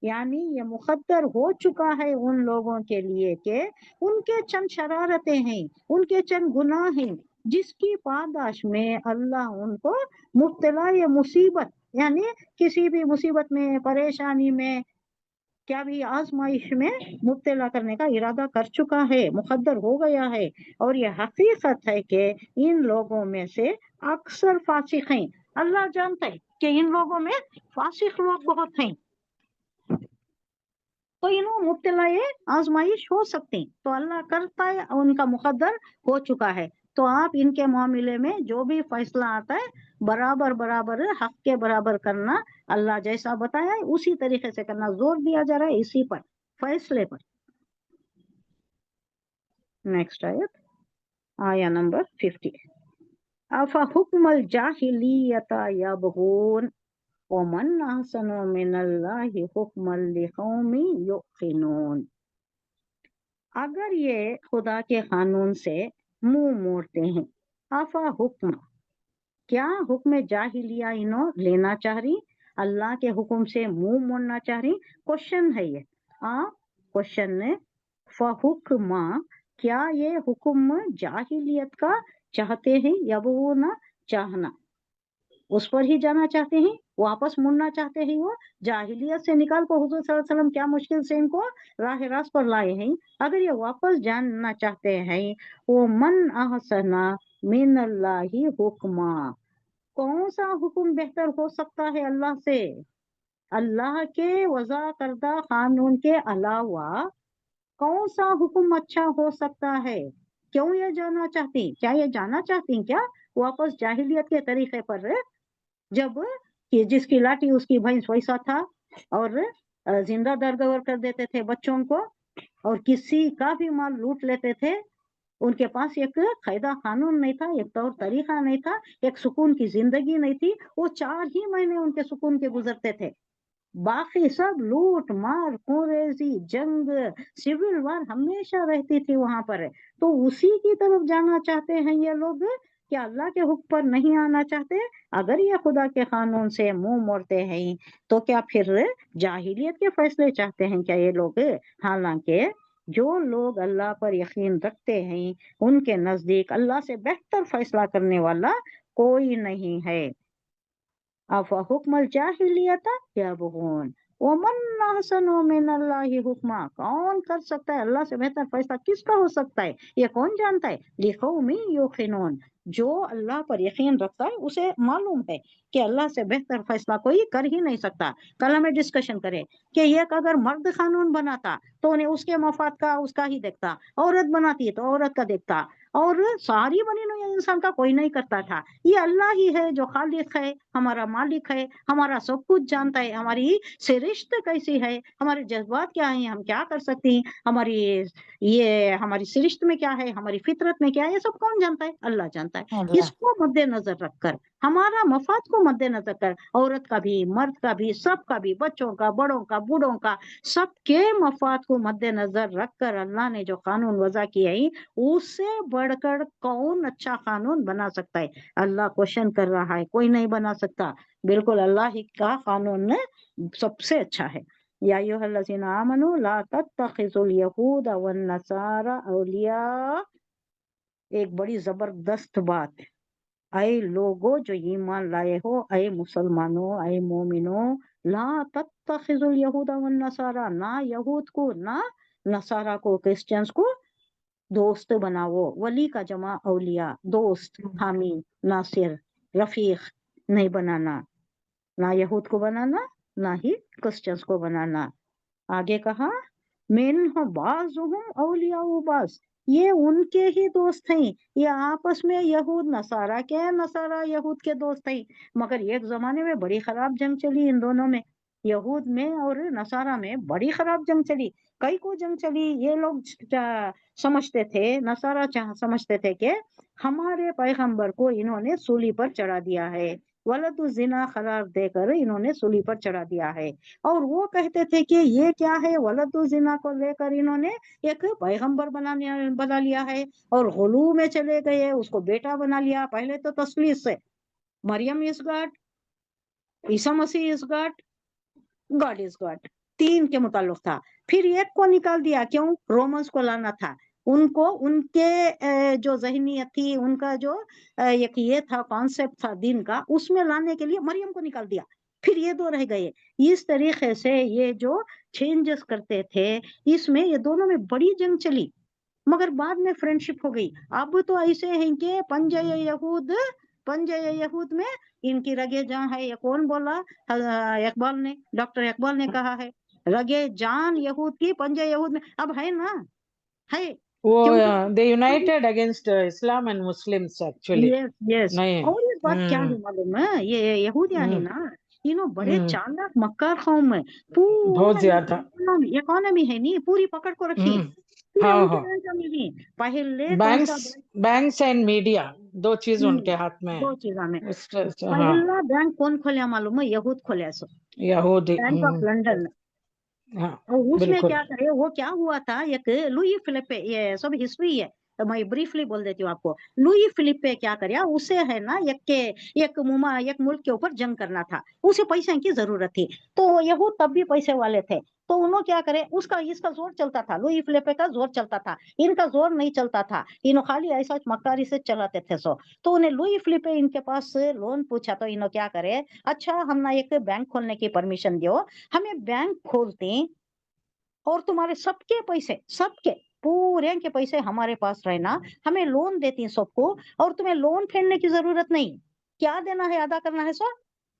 यानी ये मुकद्दर हो चुका है उन लोगों के लिए कि उनके चंद शरारतें हैं, उनके चंद गुनाह हैं, जिसकी पादाश में अल्लाह उनको मुब्तला मुसीबत, यानी किसी भी मुसीबत में, परेशानी में, क्या भी आजमाइश में मुब्तला करने का इरादा कर चुका है, मुकद्दर हो गया है। और ये हकीकत है कि इन लोगों में से अक्सर फासिक हैं। अल्लाह जानता है कि इन लोगों में फासिक लोग बहुत हैं, तो इन्हों मुब्तला आजमाइश हो सकती, तो अल्लाह करता है, उनका मुकद्दर हो चुका है। तो आप इनके मामले में जो भी फैसला आता है बराबर बराबर हक के बराबर करना, अल्लाह जैसा बताया है उसी तरीके से करना, जोर दिया जा रहा है इसी पर, फैसले पर। नेक्स्ट आया नंबर 50। अफा हुक्मल जाहिलियता यबगून वमन अहसनु मिनल्लाहि हुक्मन लिकौमी युक़िनून। अगर ये खुदा के कानून से मुंह मोड़ते हैं, आफा हुक्म, क्या हुक्म जाहिलिया इन्हों लेना चाह रही, अल्लाह के हुक्म से मुंह मोड़ना चाह रही। क्वेश्चन है ये, क्वेश्चन है, फहुक्मा, क्या ये हुक्म जाहिलियत का चाहते हैं, या वो ना चाहना, उस पर ही जाना चाहते हैं, वापस मुड़ना चाहते हैं, वो जाहिलियत से निकाल कर हुजूर सल्लल्लाहु अलैहि वसल्लम क्या मुश्किल से इनको राह रास्त पर लाए हैं। अगर ये वापस जानना चाहते हैं, वो मन अहसना मिनल्लाहि हुक्मा, कौन सा हुक्म बेहतर हो सकता है अल्लाह से, अल्लाह के वज़ा करदा कानून के अलावा कौन सा हुक्म अच्छा हो सकता है। क्यों ये जानना चाहती, क्या ये जानना चाहती क्या वापस जाहिलियत के तरीके पर, जब कि जिसकी लाठी उसकी भैंस वैसा था, और जिंदा दरगवर कर देते थे बच्चों को, और किसी का भी माल लूट लेते थे। उनके पास एक कायदा कानून नहीं था, एक तौर तरीका नहीं था, एक सुकून की जिंदगी नहीं थी। वो 4 ही महीने उनके सुकून के गुजरते थे, बाकी सब लूट मार कुरेजी जंग सिविल वार हमेशा रहती थी वहां पर। तो उसी की तरफ जाना चाहते हैं ये लोग, क्या अल्लाह के हुक्म पर नहीं आना चाहते। अगर ये खुदा के कानून से मुंह मोड़ते हैं तो क्या फिर जाहिलियत के फैसले चाहते हैं क्या ये लोग। हालांकि जो लोग अल्लाह पर यकीन रखते हैं उनके नजदीक अल्लाह से बेहतर फैसला करने वाला कोई नहीं है। अफा हुक्मल जाहिलियत यबगून वमन अहसनु मिनल्लाहि हुक्मा, कौन कर सकता है अल्लाह से बेहतर फैसला, किसका हो सकता है, ये कौन जानता है। लिकौमी युकिनून, जो अल्लाह पर यकीन रखता है उसे मालूम है कि अल्लाह से बेहतर फैसला कोई कर ही नहीं सकता। कल हमें डिस्कशन करें कि एक अगर मर्द कानून बनाता तो उन्हें उसके मफाद का उसका ही देखता, औरत बनाती है तो औरत का देखता, और सारी बनी हुई इंसान का कोई नहीं करता था। ये अल्लाह ही है जो खालिक है, हमारा मालिक है, हमारा सब कुछ जानता है, हमारी सिरिश्त कैसी है, हमारे जज्बात क्या हैं, हम क्या कर सकते हैं, हमारी सिरिश्त में क्या है, हमारी फितरत में क्या है, ये सब कौन जानता है, अल्लाह जानता है। इसको मद्देनजर रखकर, हमारा मफाद को मद्देनजर कर, औरत का भी मर्द का भी सबका भी, बच्चों का बड़ों का बूढ़ों का, सबके मफाद को मद्देनजर रखकर अल्लाह ने जो कानून वज़ा किए हैं उससे बढ़कर कौन अच्छा कानून बना सकता है। अल्लाह क्वेश्चन कर रहा है, कोई नहीं बना सकता, बिल्कुल अल्लाह ही का कानून सबसे अच्छा है। या अय्युहल्लज़ीना आमनू ला तत्तखिज़ुल यहूद वन नसारा औलिया, एक बड़ी जबरदस्त बात है। ऐ लोगो जो ईमान लाए हो, ऐ मुसलमानों, ऐ मोमिनो, ला तत्तखिज़ुल यहूद वन नसारा, ना यहूद को ना नसारा को क्रिश्चियंस को दोस्त बनाओ। वली का जमा औलिया, दोस्त, हामी, नासिर, रफीक नहीं बनाना, ना यहूद को बनाना ना ही क्रिश्चियंस को बनाना। आगे कहा मिनहुम बाज़ुहुम औलिया बाज़, ये उनके ही दोस्त हैं, ये आपस में यहूद नसारा के नसारा यहूद के दोस्त हैं। मगर एक जमाने में बड़ी खराब जंग चली इन दोनों में, यहूद में और नसारा में बड़ी खराब जंग चली। कई को जंग चली, ये लोग समझते थे, नसारा समझते थे कि हमारे पैगंबर को इन्होंने सूली पर चढ़ा दिया है, वलदु जिना करार देकर इन्होंने सूली पर चढ़ा दिया है। और वो कहते थे कि ये क्या है, वलदु जिना को लेकर इन्होंने एक पैगंबर बना लिया है, और गुलू में चले गए, उसको बेटा बना लिया। पहले तो तस्लीस से मरियम इज गॉड, ईसा मसीह is God, God is God, 3 के मुताल्लिक था। फिर एक को निकाल दिया, क्यों, रोमन्स को लाना था उनको, उनके जो जहनीत थी, उनका जो एक ये था कॉन्सेप्ट था दिन का, उसमें लाने के लिए मरियम को निकाल दिया। फिर ये 2 रह गए। इस तरीके से ये जो चेंजेस करते थे, इसमें ये दोनों में बड़ी जंग चली, मगर बाद में फ्रेंडशिप हो गई। अब तो ऐसे हैं कि पंजे यहूद में इनकी रगे जान है। ये कौन बोला, इकबाल ने, डॉक्टर इकबाल ने कहा है, रगे जान यहूद की पंजे यहूद में। अब है ना, है, वो क्योंकि they united against Islam and Muslims actually. Yes yes. नहीं और इस बात क्या है मालूम है, ये यहूदियाँ है ना, इन्हों बड़े चालाक मक्कार कौम है, बहुत पूरा ज्यादा। इकोनॉमी है नहीं, पूरी पकड़ को रखी। हाँ उनके हाँ, बैंक में भी पहले कौन सा बैंक्स एंड मीडिया, 2 चीज उनके हाथ में है। 2 चीजा में हाँ, पहला बैंक कौन खोलिया मालूम है, यहूद खोलिया सो, यहूदी। Bank of London. हाँ और उसमें बिल्कुल। क्या करे, वो क्या हुआ था, एक लुई फिलिप, ये सब हिस्ट्री है, तो मैं ब्रीफली बोल देती हूँ आपको। लुई फिलिपे क्या करया, उसे है ना एक मुल्क के ऊपर जंग करना था, उसे पैसे की जरूरत थी। तो यहूद तब भी पैसे वाले थे, तो उन्होंने क्या करे, इसका जोर चलता था, लुई फिलिपे का जोर चलता था, इनका जोर नहीं चलता था, इन्हों खाली ऐसा मक्कारी से चलाते थे। तो उन्हें लुई फिलिपे इनके पास लोन पूछा, तो इन्हों क्या करे, अच्छा हम ना एक बैंक खोलने की परमिशन दो, हमें बैंक खोलते और तुम्हारे सबके पैसे, सबके पूरे के पैसे हमारे पास रहना, हमें लोन देती हैं सबको, और तुम्हें लोन फेरने की जरूरत नहीं, क्या देना है अदा करना है सो,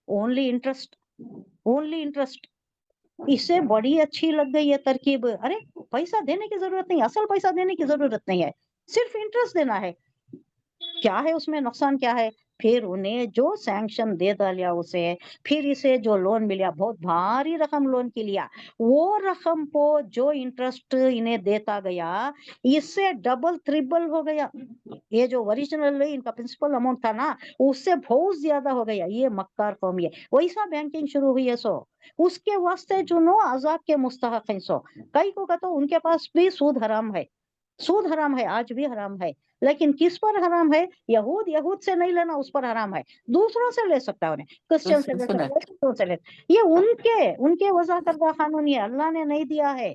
ओनली इंटरेस्ट, ओनली इंटरेस्ट। इससे बड़ी अच्छी लग गई है तरकीब। अरे पैसा देने की जरूरत नहीं, असल पैसा देने की जरूरत नहीं है, सिर्फ इंटरेस्ट देना है, क्या है उसमें नुकसान क्या है। फिर उन्हें जो सैंक्शन दे डालिया उसे, फिर इसे जो लोन मिला, बहुत भारी रकम लोन की लिया, वो रकम को जो इंटरेस्ट इन्हें देता गया, इससे डबल ट्रिपल हो गया। ये जो ओरिजिनल इनका प्रिंसिपल अमाउंट था ना, उससे बहुत ज्यादा हो गया। ये मक्कार कौम, ये वैसा बैंकिंग शुरू हुई है उसके वास्ते जो अजाब के मुस्तहक हैं कई को तो उनके पास भी सूद हराम है, सूद हराम है, आज भी हराम है, लेकिन किस पर हराम है, यहूद से नहीं लेना, उस पर हराम है, दूसरों से ले सकता है, उन्हें क्रिश्चियन से ले सकता है, दूसरों से ले, ये उनके वजह करदा कानून, ये अल्लाह ने नहीं दिया है।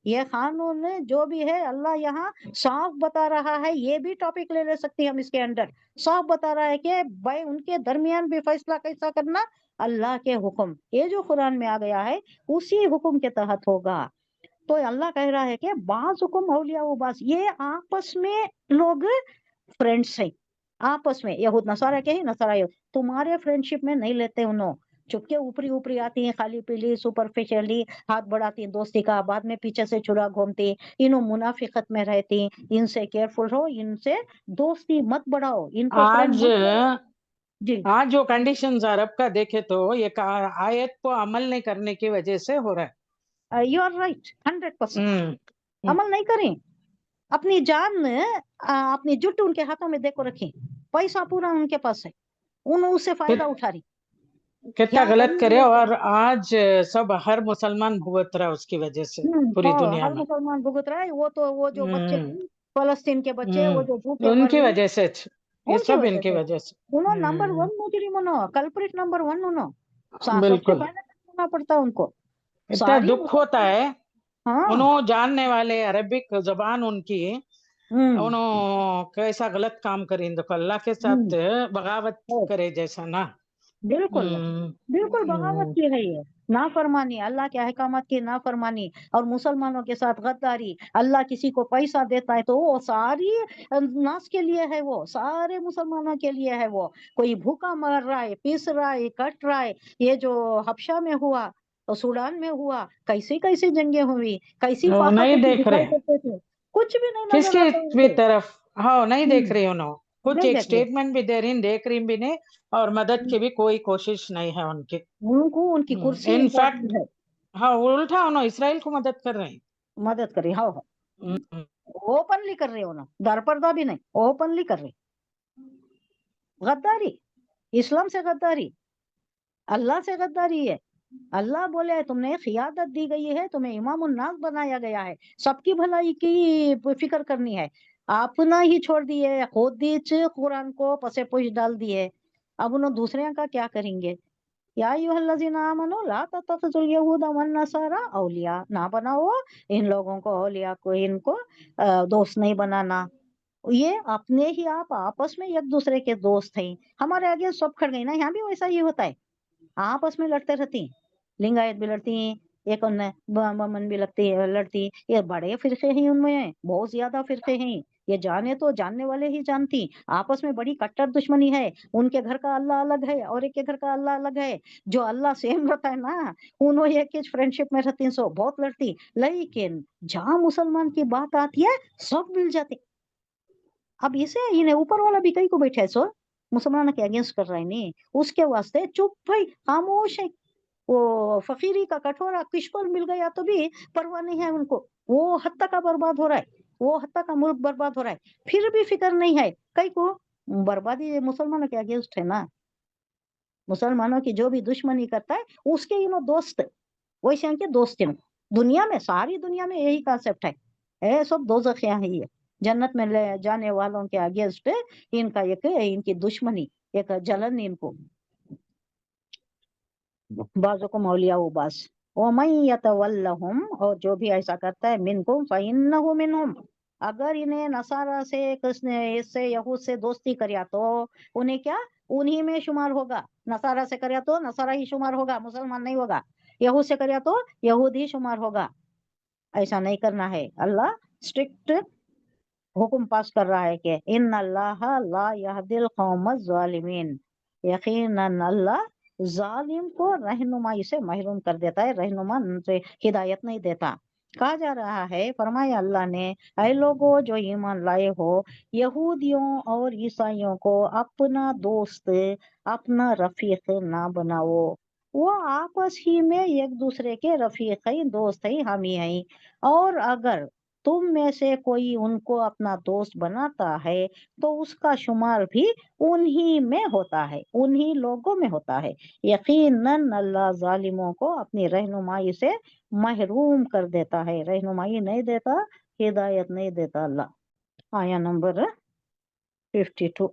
ये कानून जो भी है अल्लाह यहाँ साफ बता रहा है, ये भी टॉपिक ले सकते हैं हम इसके अंदर, साफ बता रहा है कि भाई उनके दरमियान भी फैसला कैसा करना, अल्लाह के हुक्म, ये जो कुरान में आ गया है उसी हुक्म के तहत होगा। तो अल्लाह कह रहा है कि बाज हुक्म औलिया वो बाज, ये आपस में लोग फ्रेंड्स हैं, आपस में यहूद नसारा के ही नसारा यहूद तुम्हारे फ्रेंडशिप में नहीं लेते, उन्होंने चुपके ऊपरी ऊपरी आती हैं, खाली पीली सुपरफिशियली हाथ बढ़ाती हैं दोस्ती का, बाद में पीछे से छुरा घूमती, इन्हों मुनाफिकत में रहती, इनसे केयरफुल रहो, इनसे दोस्ती मत बढ़ाओ, इनको फ्रेंड आज मत करो। जी आज जो कंडीशंस अरब का देखे तो ये आयत को अमल नहीं करने की वजह से हो रहा है। You are right 100%। हम्म अमल नहीं करें, अपनी जान अपनी जुट उनके हाथों में देखो रखी, पैसा पूरा उनके पास है, उन उससे फायदा उठा रही, कितना क्या गलत करे, करेंगे। और आज सब हर मुसलमान भुगत रहा है उसकी वजह से पूरी हाँ, दुनिया हर में। मुसलमान भुगत रहा है, वो जो बच्चे हम्म फलस्तीन के बच्चे, वो जो भूखे मर उनकी रहे हैं, वजह से, ये उनकी सब वजह इनकी से, वजह से। उन्होंने नंबर वन मुजरिम, उन्होंने कल्प्रिट नंबर वन, उन्होंने सबसे बिल्कुल, पहले करना पड़ता उनको, इतना सारी दुख होता मुसलमान। है। हाँ। उन्होंने जानने वाले अरबिक जबान उनकी, हम्म उन्होंने कैसा गलत काम करें तो अल्लाह के हम्म साथ बगावत ओ, करे जैसा ना। बिल्कुल हम्म बिल्कुल बगावत हम्म, की है ये, नाफरमानी, अल्लाह के अहकामात की नाफरमानी, और मुसलमानों के साथ गद्दारी। अल्लाह किसी को पैसा देता है तो वो सारी नाश के लिए है, वो सारे मुसलमानों के लिए है, वो कोई भूखा मर रहा है, पिस रहा है, कट रहा है, ये जो हबशा में हुआ, तो सूडान में हुआ, कैसी कैसी जंगें हुई, कैसी वो फाका नहीं कैसी देख दिखाई रहे करते थे, कुछ भी नहीं नजर किसकी आता भी उनको। तरफ। हाँ, नहीं देख हम्म रही उन्होंने, कुछ नहीं एक देख रहे, स्टेटमेंट भी दे रही, देख रही भी नहीं, और मदद की भी कोई कोशिश नहीं है उनकी। उनको उनकी कुर्सी इनफैक्ट इम्पोर्टेंट है, हाँ, उल्टा उन्होंने इसराइल को मदद कर रहे हैं। मदद करी, हाँ हाँ, हम्म, ओपनली कर रहे हो ना, दर पर्दा भी नहीं, ओपनली कर रहे, गद्दारी, इस्लाम से गद्दारी, अल्लाह से गद्दारी है। अल्लाह बोले तुमने खियादत दी गई है, तुम्हें इमाम उन्नास बनाया गया है, सबकी भलाई की फिक्र करनी है, अपना ही छोड़ दिए, खुद ही कुरान को पसे पुश डाल दिए, अब उन्होंने दूसरे का क्या करेंगे। या अय्युहल्लज़ीना आमनू ला तत्तखिज़ुल यहूदा वन नसारा औलिया, ना बनाओ इन लोगों को औलिया को, इनको दोस्त नहीं बनाना, ये अपने ही आप आपस में एक दूसरे के दोस्त हैं। हमारे आगे सब खड़ गई ना, यहाँ भी वैसा ही होता है, आपस में लड़ते रहती हैं, लिंगायत भी लड़ती हैं, एक बमन भी लगती है, लड़ती, ये बड़े फिरके हैं, उनमें बहुत ज्यादा फिरके हैं, ये जाने तो जानने वाले ही जानती, आपस में बड़ी कट्टर दुश्मनी है, उनके घर का अल्लाह अलग है और एक के घर का अल्लाह अलग है, जो अल्लाह सेम रहता है ना, उन्होंने एक फ्रेंडशिप में रहती, सो बहुत लड़ती, लेकिन जहाँ मुसलमान की बात आती है सब मिल जाते। अब इसे इन्हें ऊपर वाला भी कहीं को बैठा है सो, मुसलमान के अगेंस्ट कर रहा है नहीं, उसके वास्ते चुप भाई खामोश है, वो फकीरी का कटोरा किसको मिल गया तो भी परवाह नहीं है उनको, वो हत्ता का बर्बाद हो रहा है, वो हत्ता का मुल्क बर्बाद हो रहा है, फिर भी फिक्र नहीं है कई को, बर्बादी मुसलमानों के अगेंस्ट है ना, मुसलमानों की जो भी दुश्मनी करता है उसके दोस्त, वैसे के दोस्त इन दुनिया में, सारी दुनिया में यही कॉन्सेप्ट है, सब दोजखियां है ये, जन्नत में ले जाने वालों के अगेंस्ट इनका एक इनकी दुश्मनी, एक जलन इनको, बाजों को मौलिया उबास। वमन यतवल्लहुम, और जो भी ऐसा करता है, मिनकुम फइन्नहु मिनहुम, अगर इन्हें नसारा से इससे यहूद से दोस्ती करिया तो उन्हें क्या, उन्हीं में शुमार होगा। नसारा से करिया तो नसारा ही शुमार होगा, मुसलमान नहीं होगा। यहूद से करिया तो यहूद ही शुमार होगा। ऐसा नहीं करना है। अल्लाह स्ट्रिक्ट हुक्म पास कर रहा है कि इन्नल्लाह ला यहदिल कौमज ज़ालिमीन, यकीनन अल्लाह जालिम को रहनुमाई से महरूम कर देता है, रहनुमा से हिदायत नहीं देता। कहा जा रहा है, फरमाया अल्लाह ने, ऐ लोगों जो ईमान लाए हो, यहूदियों और ईसाइयों को अपना दोस्त, अपना रफीक ना बनाओ। वो आपस ही में एक दूसरे के रफीक है, दोस्त है, हामी है। और अगर तुम में से कोई उनको अपना दोस्त बनाता है तो उसका शुमार भी उन्हीं में होता है, उन्हीं लोगों में होता है। यकीनन अल्लाह जालिमों को अपनी रहनुमाई से महरूम कर देता है, रहनुमाई नहीं देता, हिदायत नहीं देता अल्लाह। आया नंबर 52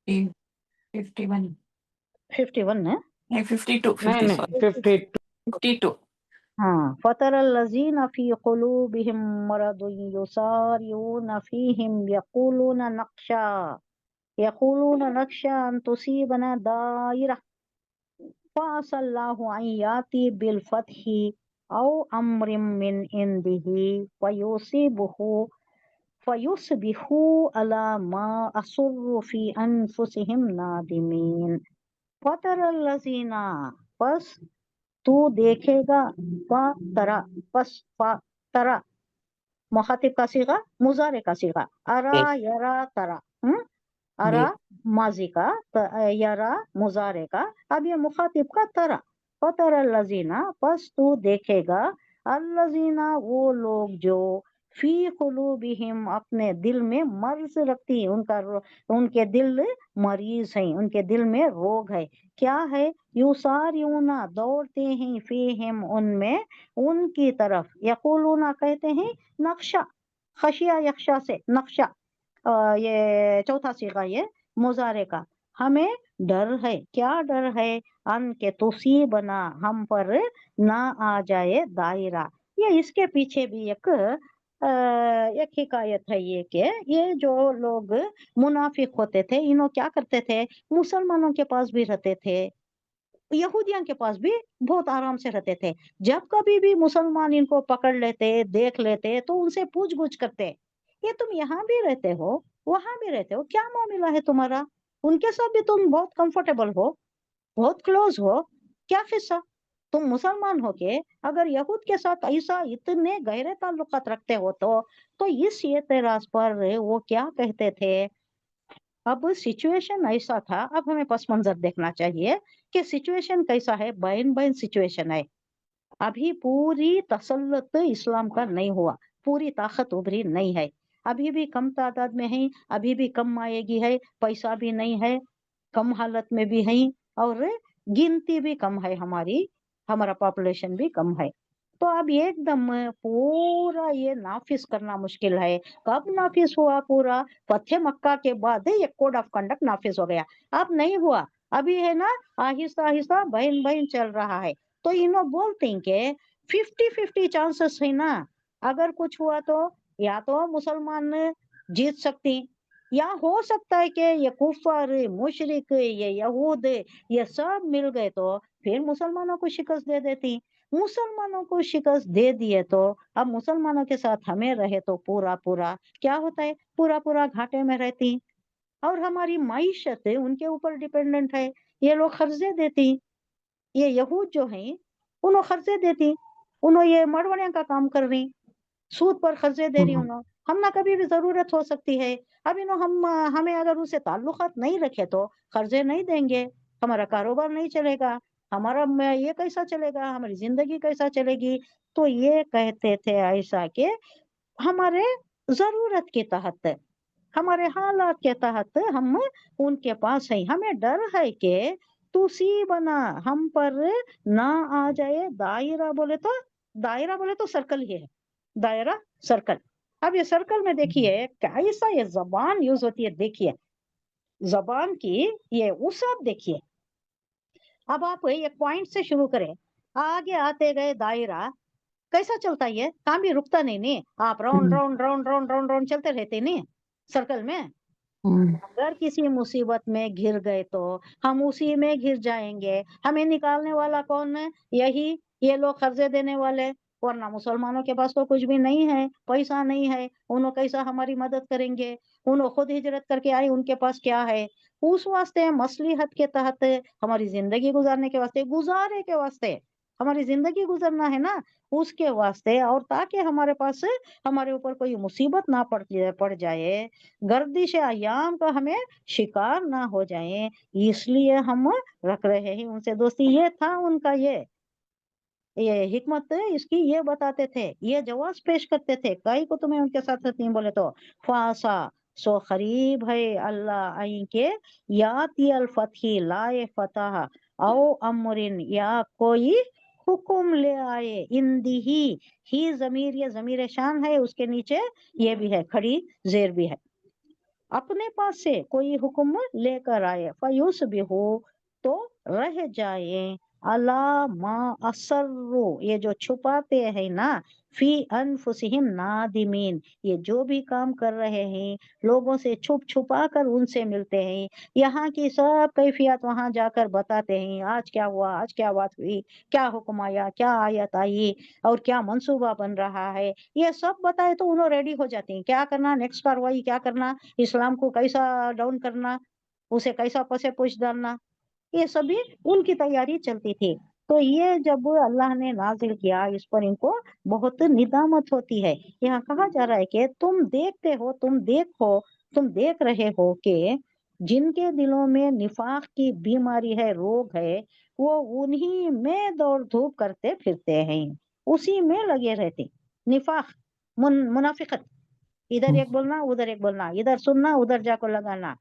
51 51 है। नहीं 52 नहीं 50 नहीं सॉरी 52 52 हाँ, फतरल्लज़ीना फी क़ुलूबिहिम मरदुन युसारिऊना फीहिम यक़ूलूना नख्शा अन तुसीबना दाइरा फ़असल्लाहु अन याती बिल फ़त्हि औ अम्रिम मिन इंदिही फयुस्बिहू अला मा असुर्रु फी अनफुसिहिम नादिमीन। फतरल्लज़ीना, बस तू देखेगा, तरा मुखातिब का सीगा, मुजारे का सीगा, अरा यरा तरा, अरा माजी का, यरा मुजारे का, अब ये मुखातिब का तरा। फतर अल्लज़ीना, बस तू देखेगा, अल्लज़ीना वो लोग जो फी कुलूबिहिम अपने दिल में मर्ज रखती है, उनके दिल मरीज हैं, उनके दिल में रोग है। क्या है? युसारियूना, दौड़ते हैं, फीहिम उनमें, उनकी तरफ, यक़ूलूना कहते हैं, नक्शा, खशिया यख्शा से नक्शा, ये चौथा सीगा ये मुजारे का, हमें डर है। क्या डर है? अन के तुसीबना, हम पर ना आ जाए दायरा। ये इसके पीछे भी एक हिकायत है, ये कि ये जो लोग मुनाफिक होते थे, इन्हों क्या करते थे, मुसलमानों के पास भी रहते थे, यहूदियों के पास भी बहुत आराम से रहते थे। जब कभी भी मुसलमान इनको पकड़ लेते, देख लेते, तो उनसे पूछ गुछ करते, ये तुम यहाँ भी रहते हो, वहां भी रहते हो, क्या मामला है तुम्हारा? उनके साथ भी तुम बहुत कंफर्टेबल हो, बहुत क्लोज हो, क्या किस्सा? तुम मुसलमान हो के अगर यहूद के साथ ऐसा इतने गहरे ताल्लुकात रखते हो तो इस एतराज पर वो क्या कहते थे। अब सिचुएशन ऐसा था, अब हमें पस मंजर देखना चाहिए कि सिचुएशन कैसा है। बैन बैन सिचुएशन है, अभी पूरी तसल्लुत इस्लाम का नहीं हुआ, पूरी ताकत उभरी नहीं है, अभी भी कम तादाद में है, अभी भी कम आएगी है, पैसा भी नहीं है, कम हालत में भी है, और गिनती भी कम है, हमारा पॉपुलेशन भी कम है। तो अब एकदम पूरा ये नाफिज करना मुश्किल है। कब नाफिज हुआ पूरा? फतेह मक्का के बाद ये कोड ऑफ कंडक्ट नाफिज हो गया, अब नहीं हुआ, अभी है ना, आहिस्ता आहिस्ता बहन बहन चल रहा है। तो इन्हों बोलते हैं कि 50-50 चांसेस है ना, अगर कुछ हुआ तो या तो मुसलमान जीत सकती, या हो सकता है कि ये कुफर मुशरिक ये यहूद ये सब मिल गए तो फिर मुसलमानों को शिकस्त दे देती। मुसलमानों को शिकस्त दे दिए तो अब मुसलमानों के साथ हमें रहे तो पूरा पूरा क्या होता है, पूरा पूरा घाटे में रहती, और हमारी माइशत उनके ऊपर डिपेंडेंट है। ये लोग खर्चे देती, ये यहूद जो हैं उन्होंने खर्चे देती, उन्होंने ये मड़वड़िया का काम कर रही, सूद पर खर्चे दे रही उन्होंने, हम ना कभी भी जरूरत हो सकती है। अब हमें अगर उससे ताल्लुकात नहीं रखे तो कर्जे नहीं देंगे, हमारा कारोबार नहीं चलेगा, ये कैसा चलेगा, हमारी जिंदगी कैसा चलेगी। तो ये कहते थे ऐसा कि हमारे जरूरत के तहत, हमारे हालात के तहत हम उनके पास है, हमें डर है कि तुसीबना, हम पर ना आ जाए दायरा। बोले तो सर्कल ही है, दायरा सर्कल, اب یہ سرکل میں دیکھیے کیسا یہ زبان یوز ہوتی ہے، دیکھیے زبان کی یہ وسعت دیکھیے. اب آپ ایک پوائنٹ سے شروع کریں، آگے آتے گئے دائرہ کیسا چلتا ہے، کام بھی رکتا نہیں آپ round round round round round round چلتے رہتے نہیں سرکل میں. اگر کسی مصیبت میں گر گئے تو ہم اسی میں گر جائیں گے. ہمیں نکالنے والا کون ہے؟ یہی یہ لوگ قرضے دینے والے. ورنہ مسلمانوں کے پاس تو کچھ بھی نہیں ہے، پیسہ نہیں ہے، انہوں کیسا ہماری مدد کریں گے؟ انہوں خود ہجرت کر کے آئے، ان کے پاس کیا ہے؟ اس واسطے مصلحت کے تحت ہماری زندگی گزارنے کے واسطے، گزارے کے واسطے ہماری زندگی گزرنا ہے نا، اس کے واسطے، اور تاکہ ہمارے پاس ہمارے اوپر کوئی مصیبت نہ پڑ جائے، گردش ایام کا ہمیں شکار نہ ہو جائیں، اس لیے ہم رکھ رہے ہیں ان سے دوستی. یہ تھا ان کا یہ حکمت اس کی، یہ بتاتے تھے، یہ جواز پیش کرتے تھے. کئی کو تمہیں ان کے ساتھ نہیں بولے تو فاسا سو قریب ہے اللہ آئین کے یاتی الفتح لائے فتح او امرن، یا کوئی حکم لے آئے اندی ہی ضمیر، یہ ضمیر شان ہے، اس کے نیچے یہ بھی ہے کھڑی زیر بھی ہے، اپنے پاس سے کوئی حکم لے کر آئے، فیوس بھی ہو تو رہ جائے، اللہ ما اسرو، یہ جو چھپاتے ہیں نا، فی انفسہم نادمین، یہ جو بھی کام کر رہے ہیں لوگوں سے چھپ چھپا کر ان سے ملتے ہیں، یہاں کی سب کیفیات وہاں جا کر بتاتے ہیں، آج کیا ہوا، آج کیا بات ہوئی، کیا حکم آیا، کیا آیت آئی، اور کیا منصوبہ بن رہا ہے، یہ سب بتائے تو انہوں ریڈی ہو جاتے ہیں. کیا کرنا، نیکسٹ کاروائی کیا کرنا، اسلام کو کیسا ڈاؤن کرنا، اسے کیسا پسے پوچھ ڈالنا، یہ سبھی ان کی تیاری چلتی تھی. تو یہ جب اللہ نے نازل کیا اس پر ان کو بہت ندامت ہوتی ہے. یہاں کہا جا رہا ہے کہ تم دیکھتے ہو، تم دیکھ رہے ہو کہ جن کے دلوں میں نفاق کی بیماری ہے، روگ ہے، وہ انہی میں دوڑ دھوپ کرتے پھرتے ہیں، اسی میں لگے رہتے. نفاق، منافقت، ادھر ایک بولنا ادھر ایک بولنا، ادھر سننا ادھر جا کو لگانا،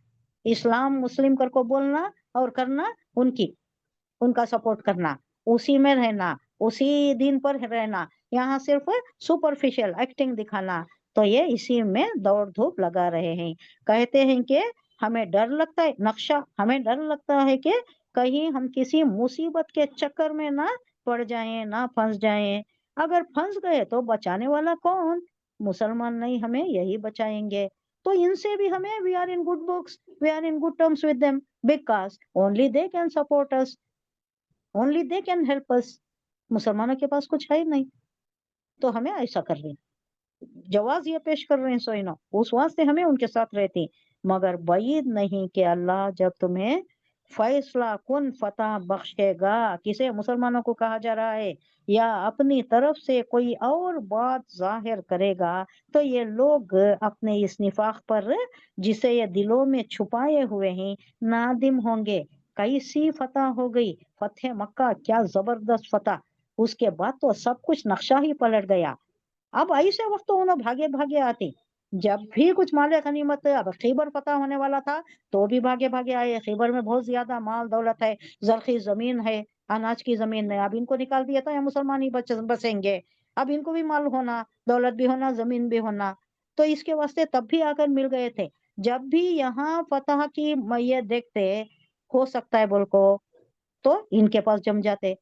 اسلام مسلم کر کو بولنا اور کرنا ان کا سپورٹ کرنا، اسی میں رہنا، اسی دین پر رہنا، یہاں صرف سپرفیشل ایکٹنگ دکھانا. تو یہ اسی میں دوڑ دھوپ لگا رہے ہیں. کہتے ہیں کہ ہمیں ڈر لگتا ہے، نقشہ، ہمیں ڈر لگتا ہے کہ کہیں ہم کسی مصیبت کے چکر میں نہ پڑ جائیں، نہ پھنس جائیں. اگر پھنس گئے تو بچانے والا کون؟ مسلمان نہیں، ہمیں یہی بچائیں گے. تو ان سے بھی ہمیں we are in good books, we are in good terms with them because only they can support us, only they can help us. مسلمانوں کے پاس کچھ ہے نہیں، تو ہمیں ایسا کر رہے ہیں، جواز یہ پیش کر رہے ہیں سوئنا، اس واسطے ہمیں ان کے ساتھ رہتے. مگر بعید نہیں کہ اللہ جب تمہیں فیصلہ کن فتح بخشے گا، کسے؟ مسلمانوں کو کہا جا رہا ہے، یا اپنی طرف سے کوئی اور بات ظاہر کرے گا، تو یہ لوگ اپنے اس نفاق پر جسے یہ دلوں میں چھپائے ہوئے ہیں نادم ہوں گے. کیسی فتح ہو گئی، فتح مکہ، کیا زبردست فتح، اس کے بعد تو سب کچھ نقشہ ہی پلٹ گیا. اب ایسے وقت تو انہوں بھاگے بھاگے آتے، جب بھی کچھ مال غنیمت، اب خیبر فتح ہونے والا تھا تو بھی بھاگے بھاگے آئے. خیبر میں بہت زیادہ مال دولت ہے، زرخی زمین ہے، اناج کی زمین ہے، اب ان کو نکال دیا تو یہ مسلمان ہی بسیں گے. اب ان کو بھی مال ہونا، دولت بھی ہونا، زمین بھی ہونا، تو اس کے واسطے تب بھی آ کر مل گئے تھے. جب بھی یہاں فتح کی یہ دیکھتے ہو سکتا ہے بول کو، تو ان کے پاس جم جاتے.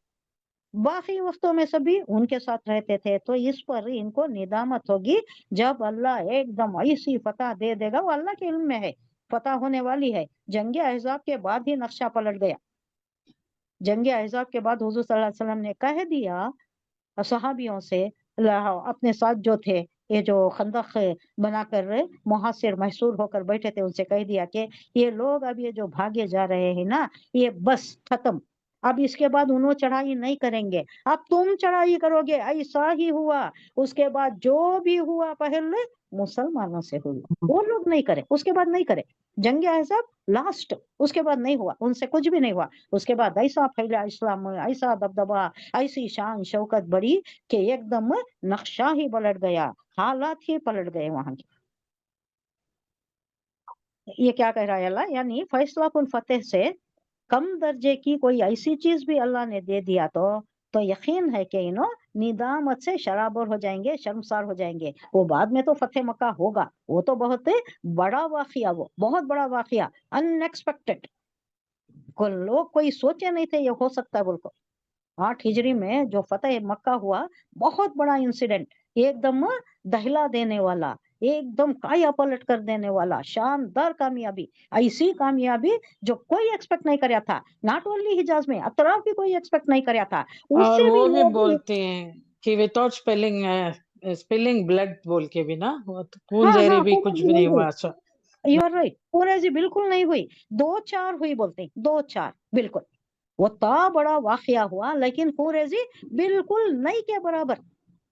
باقی وقتوں میں سبھی ان کے ساتھ رہتے تھے. تو اس پر ان کو ندامت ہوگی جب اللہ ایک دم ایسی فتح دے دے گا، وہ اللہ کے علم میں ہے، فتح ہونے والی ہے. جنگ احزاب کے بعد ہی نقشہ پلٹ گیا. جنگ احزاب کے بعد حضور صلی اللہ علیہ وسلم نے کہہ دیا صحابیوں سے، اپنے ساتھ جو تھے، یہ جو خندق بنا کر محاصر محصور ہو کر بیٹھے تھے، ان سے کہہ دیا کہ یہ لوگ اب یہ جو بھاگے جا رہے ہیں نا، یہ بس ختم، اب اس کے بعد انہوں چڑھائی نہیں کریں گے، اب تم چڑھائی کرو گے. ایسا ہی ہوا. اس کے بعد جو بھی ہوا پہلے مسلمانوں سے ہوا، وہ لوگ نہیں کرے، اس کے بعد نہیں کرے. جنگ احزاب لاسٹ، اس کے بعد نہیں ہوا، ان سے کچھ بھی نہیں ہوا. اس کے بعد ایسا پھیلا اسلام میں، ایسا دبدبا، ایسی شان شوکت بڑی کہ ایک دم نقشہ ہی پلٹ گیا، حالات ہی پلٹ گئے وہاں کے. یہ کیا کہہ رہا ہے اللہ؟ یعنی فیصلہ کن فتح سے کم درجے کی کوئی ایسی چیز بھی اللہ نے دے دیا تو تو یقین ہے کہ ندامت سے شرابور ہو جائیں گے، شرمسار ہو جائیں گے. وہ بعد میں تو فتح مکہ ہوگا، وہ تو بہت بڑا واقعہ، وہ بہت بڑا واقعہ، ان ایکسپیکٹڈ. لوگ کوئی سوچے نہیں تھے یہ ہو سکتا ہے بول کو. 8 ہجری میں جو فتح مکہ ہوا، بہت بڑا انسیڈنٹ، ایک دم دہلا دینے والا، ایک دم کایا پلٹ کر دینے والا، شاندار کامیابی، ایسی کامیابی جو کوئی ایکسپیکٹ نہیں کریا تھا. ناٹ اونلی حجاز میں، اطراف بھی کوئی ایکسپیکٹ نہیں کریا تھا. اس اور سے بھی وہ بھی لوگ بولتے ہیں کہ وداؤٹ اسپلنگ بلڈ بول کے بھی نا، وہ تو خون ہاں زہری ہاں بھی کچھ بھی نہیں ہوا. اچھا یو آر رائٹ، پوریزی بالکل نہیں ہوئی، 2-4 ہوئی بولتے ہیں، 2-4 بالکل. وہ تا بڑا واقعہ ہوا لیکن پوریزی بالکل نہیں کے برابر.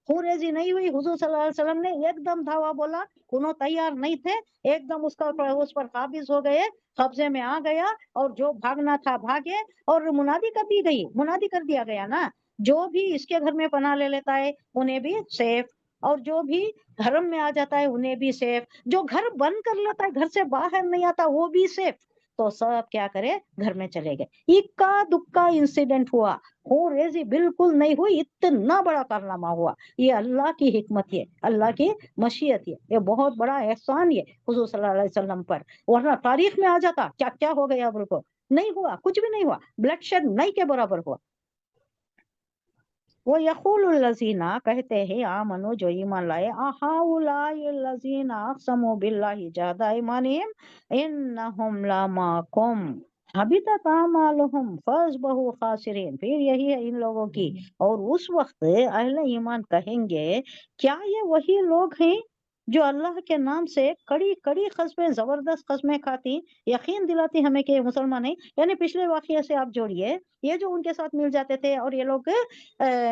پوریزی نہیں ہوئی. حضور صلی اللہ علیہ وسلم نے ایک دم دھاوا بولا، انہوں تیار نہیں تھے، ایک دم اس پر قابض ہو گئے، قبضے میں آ گیا، اور جو بھاگنا تھا بھاگے. اور منادی کر دی گئی، منادی کر دیا گیا نا، جو بھی اس کے گھر میں پناہ لے لیتا ہے انہیں بھی سیف، اور جو بھی حرم میں آ جاتا ہے انہیں بھی سیف، جو گھر بند کر لیتا ہے، گھر سے باہر نہیں آتا، وہ بھی سیف. تو سب کیا کرے، گھر میں چلے گئے. اکا دکا انسیڈنٹ ہوا، ریزی بالکل نہیں ہوئی. اتنا بڑا کارنامہ ہوا. یہ اللہ کی حکمت ہے، اللہ کی مشیت ہے، یہ بہت بڑا احسان ہے حضور صلی اللہ علیہ وسلم پر. ورنہ تاریخ میں آ جاتا کیا کیا ہو گیا بول کو، نہیں ہوا، کچھ بھی نہیں ہوا، بلڈ شیڈ نہیں کے برابر ہوا. وہ یقول الذین، کہتے ہیں آمنو، جو ایمان لائے، اہؤلاء الذین اقسموا باللہ جہد ایمانہم انہم لمعکم حبطت اعمالہم فاصبحوا خاسرین. پھر یہی ہے ان لوگوں کی. اور اس وقت اہل ایمان کہیں گے، کیا یہ وہی لوگ ہیں جو اللہ کے نام سے کڑی کڑی قسمیں، زبردست قسمیں کھاتی، یقین دلاتی ہمیں کہ یہ مسلمان ہیں. یعنی پچھلے واقعے سے آپ جوڑیے، یہ جو ان کے ساتھ مل جاتے تھے اور یہ لوگ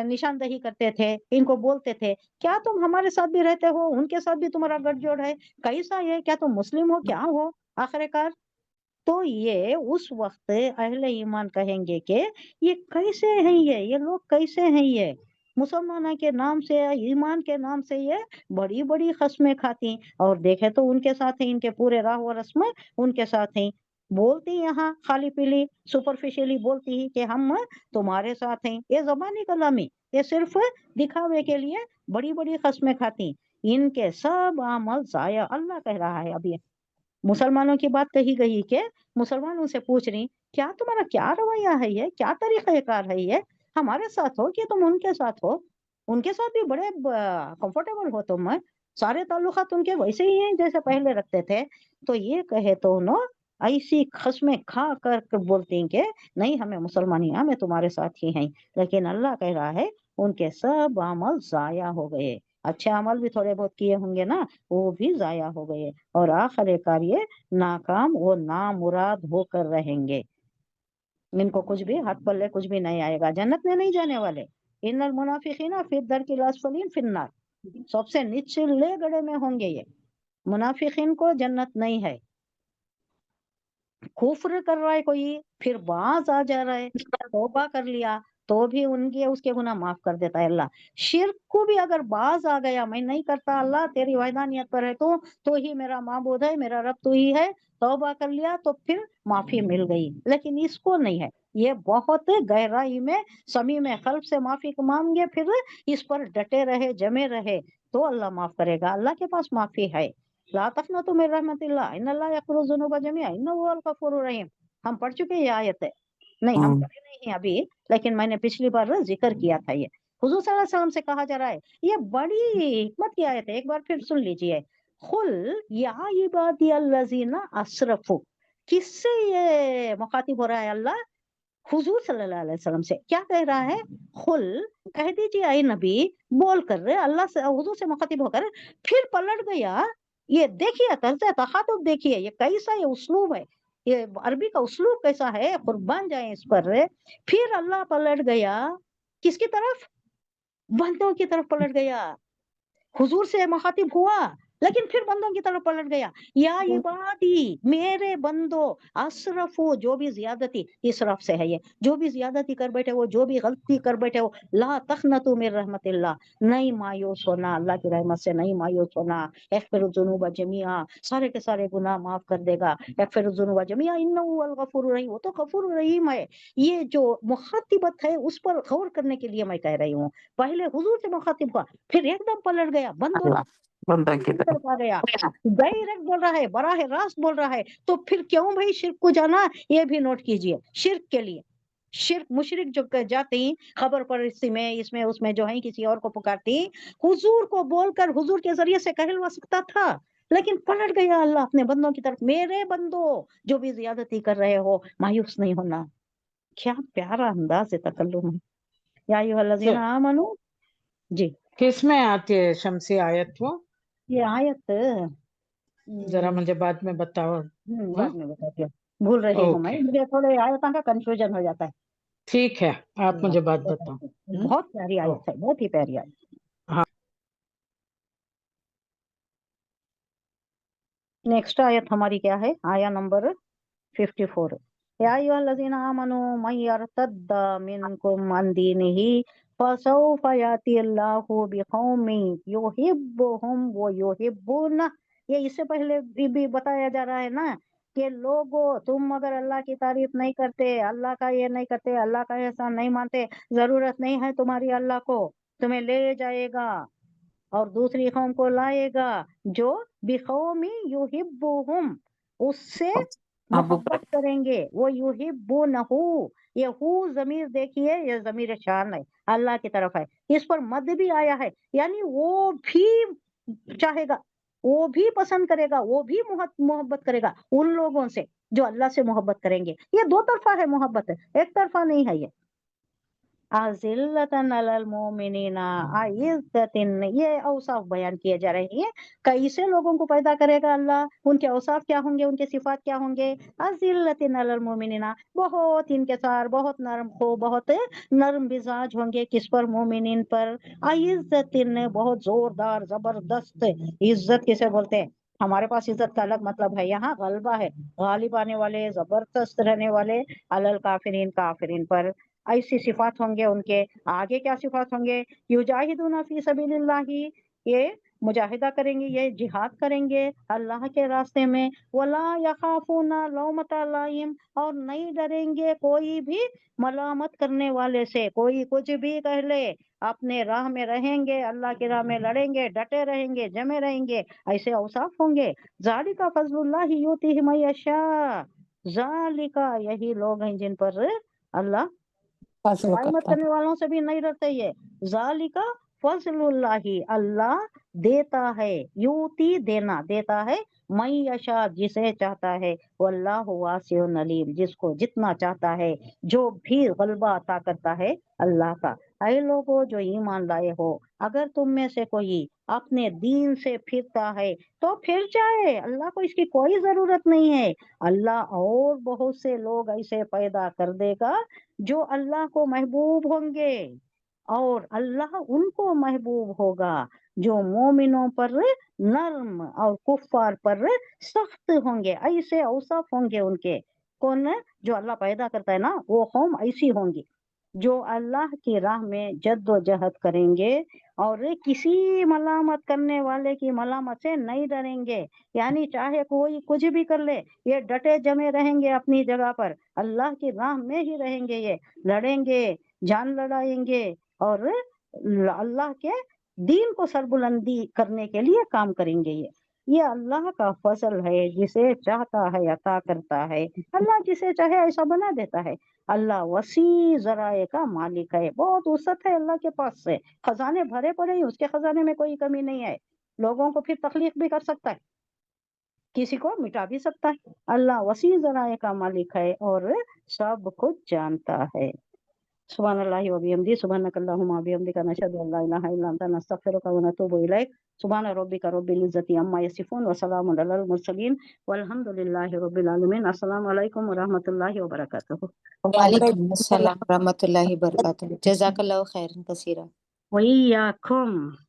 نشاندہی کرتے تھے، ان کو بولتے تھے، کیا تم ہمارے ساتھ بھی رہتے ہو، ان کے ساتھ بھی تمہارا گٹھ جوڑ ہے، کیسا ہے، کیا تم مسلم ہو، کیا ہو آخر کار. تو یہ اس وقت اہل ایمان کہیں گے کہ یہ کیسے ہیں، یہ لوگ کیسے ہیں، یہ مسلمانوں کے نام سے، ایمان کے نام سے یہ بڑی بڑی قسمیں کھاتی، اور دیکھے تو ان کے ساتھ ہیں، ان کے پورے راہ و رسم ان کے ساتھ ہیں. بولتی یہاں خالی پیلی سپرفیشلی بولتی ہی کہ ہم تمہارے ساتھ ہیں، یہ زبانی کلامی، یہ صرف دکھاوے کے لیے بڑی بڑی قسمیں کھاتی. ان کے سب عمل ضائع. اللہ کہہ رہا ہے، ابھی مسلمانوں کی بات کہی گئی کہ مسلمانوں سے پوچھ رہی، کیا تمہارا کیا رویہ ہے، یہ کیا طریقہ کار ہے، یہ ہمارے ساتھ ہو کہ تم ان کے ساتھ ہو، ان کے ساتھ بھی بڑے کمفرٹیبل ہو تم، سارے تعلقات ان کے ویسے ہی ہیں جیسے پہلے رکھتے تھے. تو یہ کہے تو انہوں ایسی قسمیں کھا کر بولتی ہیں کہ نہیں، ہمیں مسلمانی، ہمیں تمہارے ساتھ ہی ہیں. لیکن اللہ کہہ رہا ہے ان کے سب عمل ضائع ہو گئے. اچھے عمل بھی تھوڑے بہت کیے ہوں گے نا، وہ بھی ضائع ہو گئے، اور آخر کار یہ ناکام و نامراد ہو کر رہیں گے. ان کو کچھ بھی ہاتھ پلے کچھ بھی نہیں آئے گا، جنت میں نہیں جانے والے. ان المنافقین فی الدرک الاسفل فی النار، سب سے نچلے گڑھے میں ہوں گے یہ. منافقین کو جنت نہیں ہے. کفر کر رہا ہے کوئی، پھر باز آ جا رہا ہے، توبہ کر لیا تو بھی اس کے گناہ معاف کر دیتا ہے اللہ. شرک کو بھی اگر باز آ گیا، میں نہیں کرتا اللہ، تیری وحدانیت پر ہے تو ہی میرا معبود ہے، میرا رب تو ہی ہے، توبہ کر لیا تو پھر معافی مل گئی. لیکن اس کو نہیں ہے، یہ بہت گہرائی میں صمیم قلب سے معافی مانگے، پھر اس پر ڈٹے رہے، جمے رہے، تو اللہ معاف کرے گا. اللہ کے پاس معافی ہے. لا تقنطوا من رحمت اللہ ان اللہ یغفر الذنوب جميعا انه هو الغفور الرحیم. ہم پڑھ چکے یہ آیت ہے، نہیں ہم پڑھے نہیں ہیں ابھی، لیکن میں نے پچھلی بار ذکر کیا تھا. یہ حضور صلی اللہ علیہ وسلم سے کہا جا رہا ہے، یہ بڑی حکمت کی آیت ہے. ایک بار پھر سن لیجئے، قل یا عبادی الذین اسرفوا. کس سے یہ مخاطب ہو رہا ہے اللہ؟ حضور صلی اللہ علیہ وسلم سے. کیا کہہ رہا ہے؟ قل، کہہ دیجیے اے نبی، بول کر اللہ سے، حضور سے مخاطب ہو کر پھر پلٹ گیا. یہ دیکھیے طرز تخاطب، دیکھیے یہ کیسا یہ اسلوب ہے، یہ عربی کا اسلوب کیسا ہے، قربان جائیں اس پر. پھر اللہ پلٹ گیا کس کی طرف؟ بندوں کی طرف پلٹ گیا. حضور سے مخاطب ہوا لیکن پھر بندوں کی طرف پلٹ گیا، یا عبادی میرے بندو اسرفو، جو بھی زیادتی اسراف سے ہے، یہ جو بھی زیادتی کر بیٹھے ہو، جو بھی غلطی کر بیٹھے ہو، لا تقنطوا من رحمت اللہ، نہیں مایوس ہونا اللہ کی رحمت سے، نہیں مایوس ہونا، اغفر الذنوب جميعا، سارے کے سارے گناہ معاف کر دے گا، اغفر الذنوب جميعا انہ هو الغفور الرحیم، وہ تو غفور الرحیم ہے۔ یہ جو مخاطبت ہے اس پر غور کرنے کے لیے میں کہہ رہی ہوں، پہلے حضور سے مخاطب ہوا، پھر ایک دم پلٹ گیا، بندوں اللہ بندہ کی طرف طرف آ گیا، ڈائریکٹ بول رہا ہے، براہ راست بول رہا ہے، تو پھر کیوں بھائی شرک کو جانا؟ یہ بھی نوٹ کیجئے، شرک کے لیے شرک مشرک جو جاتی خبر پر اس میں جو ہیں کسی اور کو پکارتی، حضور کو بول کر حضور کے ذریعے سے کہلوا سکتا تھا، لیکن پلٹ گیا اللہ اپنے بندوں کی طرف، میرے بندو جو بھی زیادتی کر رہے ہو مایوس نہیں ہونا۔ کیا پیارا انداز ہے تکلم ہے، یا ایھا الذین آمنو۔ جی کس میں آتی ہے شمسی آیت وہ؟ یہ آیت ذرا مجھے بعد میں بتاؤ۔ بعد میں بتاتی ہوں، بھول رہی ہوں میں، اوکے مجھے تھوڑے آیتوں کا کنفیوژن ہو جاتا ہے۔ ٹھیک ہے، آپ مجھے بات بتاؤ۔ بہت پیاری آیت ہے، بہت ہی پیاری آیت۔ ہاں نیکسٹ آیت ہماری کیا ہے؟ آیا نمبر 54، یا ایھا الذین آمنوا من یرتد منکم عن دینہ فسوف یأتی اللہ بقوم یحبہم ویحبونہ۔ یہ اس سے پہلے بھی بتایا جا رہا ہے نا کہ لوگوں تم اگر اللہ کی تعریف نہیں کرتے، اللہ کا یہ نہیں کرتے، اللہ کا احسان نہیں مانتے، ضرورت نہیں ہے تمہاری اللہ کو، تمہیں لے جائے گا اور دوسری قوم کو لائے گا جو بقوم یحبہم، اس سے محبت کریں گے، وہ یحبونہ، یہ ہو ضمیر دیکھیے، یہ ضمیر شان ہے، اللہ کی طرف ہے، اس پر مد بھی آیا ہے، یعنی وہ بھی چاہے گا، وہ بھی پسند کرے گا، وہ بھی محبت کرے گا ان لوگوں سے جو اللہ سے محبت کریں گے۔ یہ دو طرفہ ہے محبت، ایک طرفہ نہیں ہے۔ یہ اذلۃ علی المؤمنین اعزۃ، یہ اوصاف بیان کیے جا رہے ہیں، کیسے لوگوں کو پیدا کرے گا اللہ، ان کے اوصاف کیا ہوں گے، ان کے صفات کیا ہوں گے۔ اذلۃ علی المؤمنین، بہت انکسار، بہت نرم خو، بہت نرم مزاج ہوں گے، کس پر؟ مومنین پر۔ اعزۃ، بہت زوردار زبردست، عزت کسے بولتے ہیں؟ ہمارے پاس عزت کا الگ مطلب ہے، یہاں غلبہ ہے، غالب آنے والے، زبردست رہنے والے، علی الکافرین، کافرین پر۔ ایسی صفات ہوں گے ان کے، آگے کیا صفات ہوں گے؟ یجاہدون فی سبیل اللہ، یہ مجاہدہ کریں گے، یہ جہاد کریں گے اللہ کے راستے میں، ولا یخافون لومۃ لائم، اور نہیں ڈریں گے کوئی بھی ملامت کرنے والے سے، کوئی کچھ بھی کہہ لے، اپنے راہ میں رہیں گے، اللہ کی راہ میں لڑیں گے، ڈٹے رہیں گے، جمے رہیں گے، ایسے اوصاف ہوں گے۔ ذالک فضل اللہ یؤتیہ من یشاء، ذالک، یہی لوگ ہیں جن پر اللہ ملامت کرنے والوں سے بھی نہیں ڈرتے، یہ ذالک فضل اللہ، اللہ دیتا ہے، یوتی دینا، دیتا ہے، من یشاء جسے چاہتا ہے، واللہ واسع علیم جس کو جتنا چاہتا ہے، جو بھی غلبہ عطا کرتا ہے اللہ کا۔ اے لوگوں جو ایمان لائے ہو، اگر تم میں سے کوئی اپنے دین سے پھرتا ہے تو پھر جائے، اللہ کو اس کی کوئی ضرورت نہیں ہے، اللہ اور بہت سے لوگ ایسے پیدا کر دے گا جو اللہ کو محبوب ہوں گے، اور اللہ ان کو محبوب ہوگا جو مومنوں پر نرم اور کفار پر سخت ہوں گے۔ ایسے اوصاف ہوں گے ان کے، کون؟ جو اللہ پیدا کرتا ہے نا، وہ قوم ایسی ہوں گی جو اللہ کی راہ میں جد و جہد کریں گے اور کسی ملامت کرنے والے کی ملامت سے نہیں ڈریں گے، یعنی چاہے کوئی کچھ بھی کر لے، یہ ڈٹے جمے رہیں گے اپنی جگہ پر، اللہ کی راہ میں ہی رہیں گے، یہ لڑیں گے، جان لڑائیں گے، اور اللہ کے دین کو سربلندی کرنے کے لیے کام کریں گے۔ یہ اللہ کا فضل ہے، جسے چاہتا ہے عطا کرتا ہے، اللہ جسے چاہے ایسا بنا دیتا ہے۔ اللہ وسیع ذرائع کا مالک ہے، بہت وسعت ہے اللہ کے پاس سے، خزانے بھرے پڑے ہیں، اس کے خزانے میں کوئی کمی نہیں ہے، لوگوں کو پھر تخلیق بھی کر سکتا ہے، کسی کو مٹا بھی سکتا ہے، اللہ وسیع ذرائع کا مالک ہے اور سب کچھ جانتا ہے۔ سبحان اللہ و بحمدہ، سبحانک اللہم و بحمدک، نشہد ان لا الہ الا انت، نستغفرک و نتوب الیک۔ سبحان ربک رب العزۃ عما یصفون وسلام علی المرسلین والحمد للہ رب العالمین۔ السلام علیکم و رحمۃ اللہ وبرکاتہ۔ وعلیکم السلام ورحمۃ اللہ وبرکاتہ۔ جزاک اللہ خیرا کثیرا۔ وإياكم۔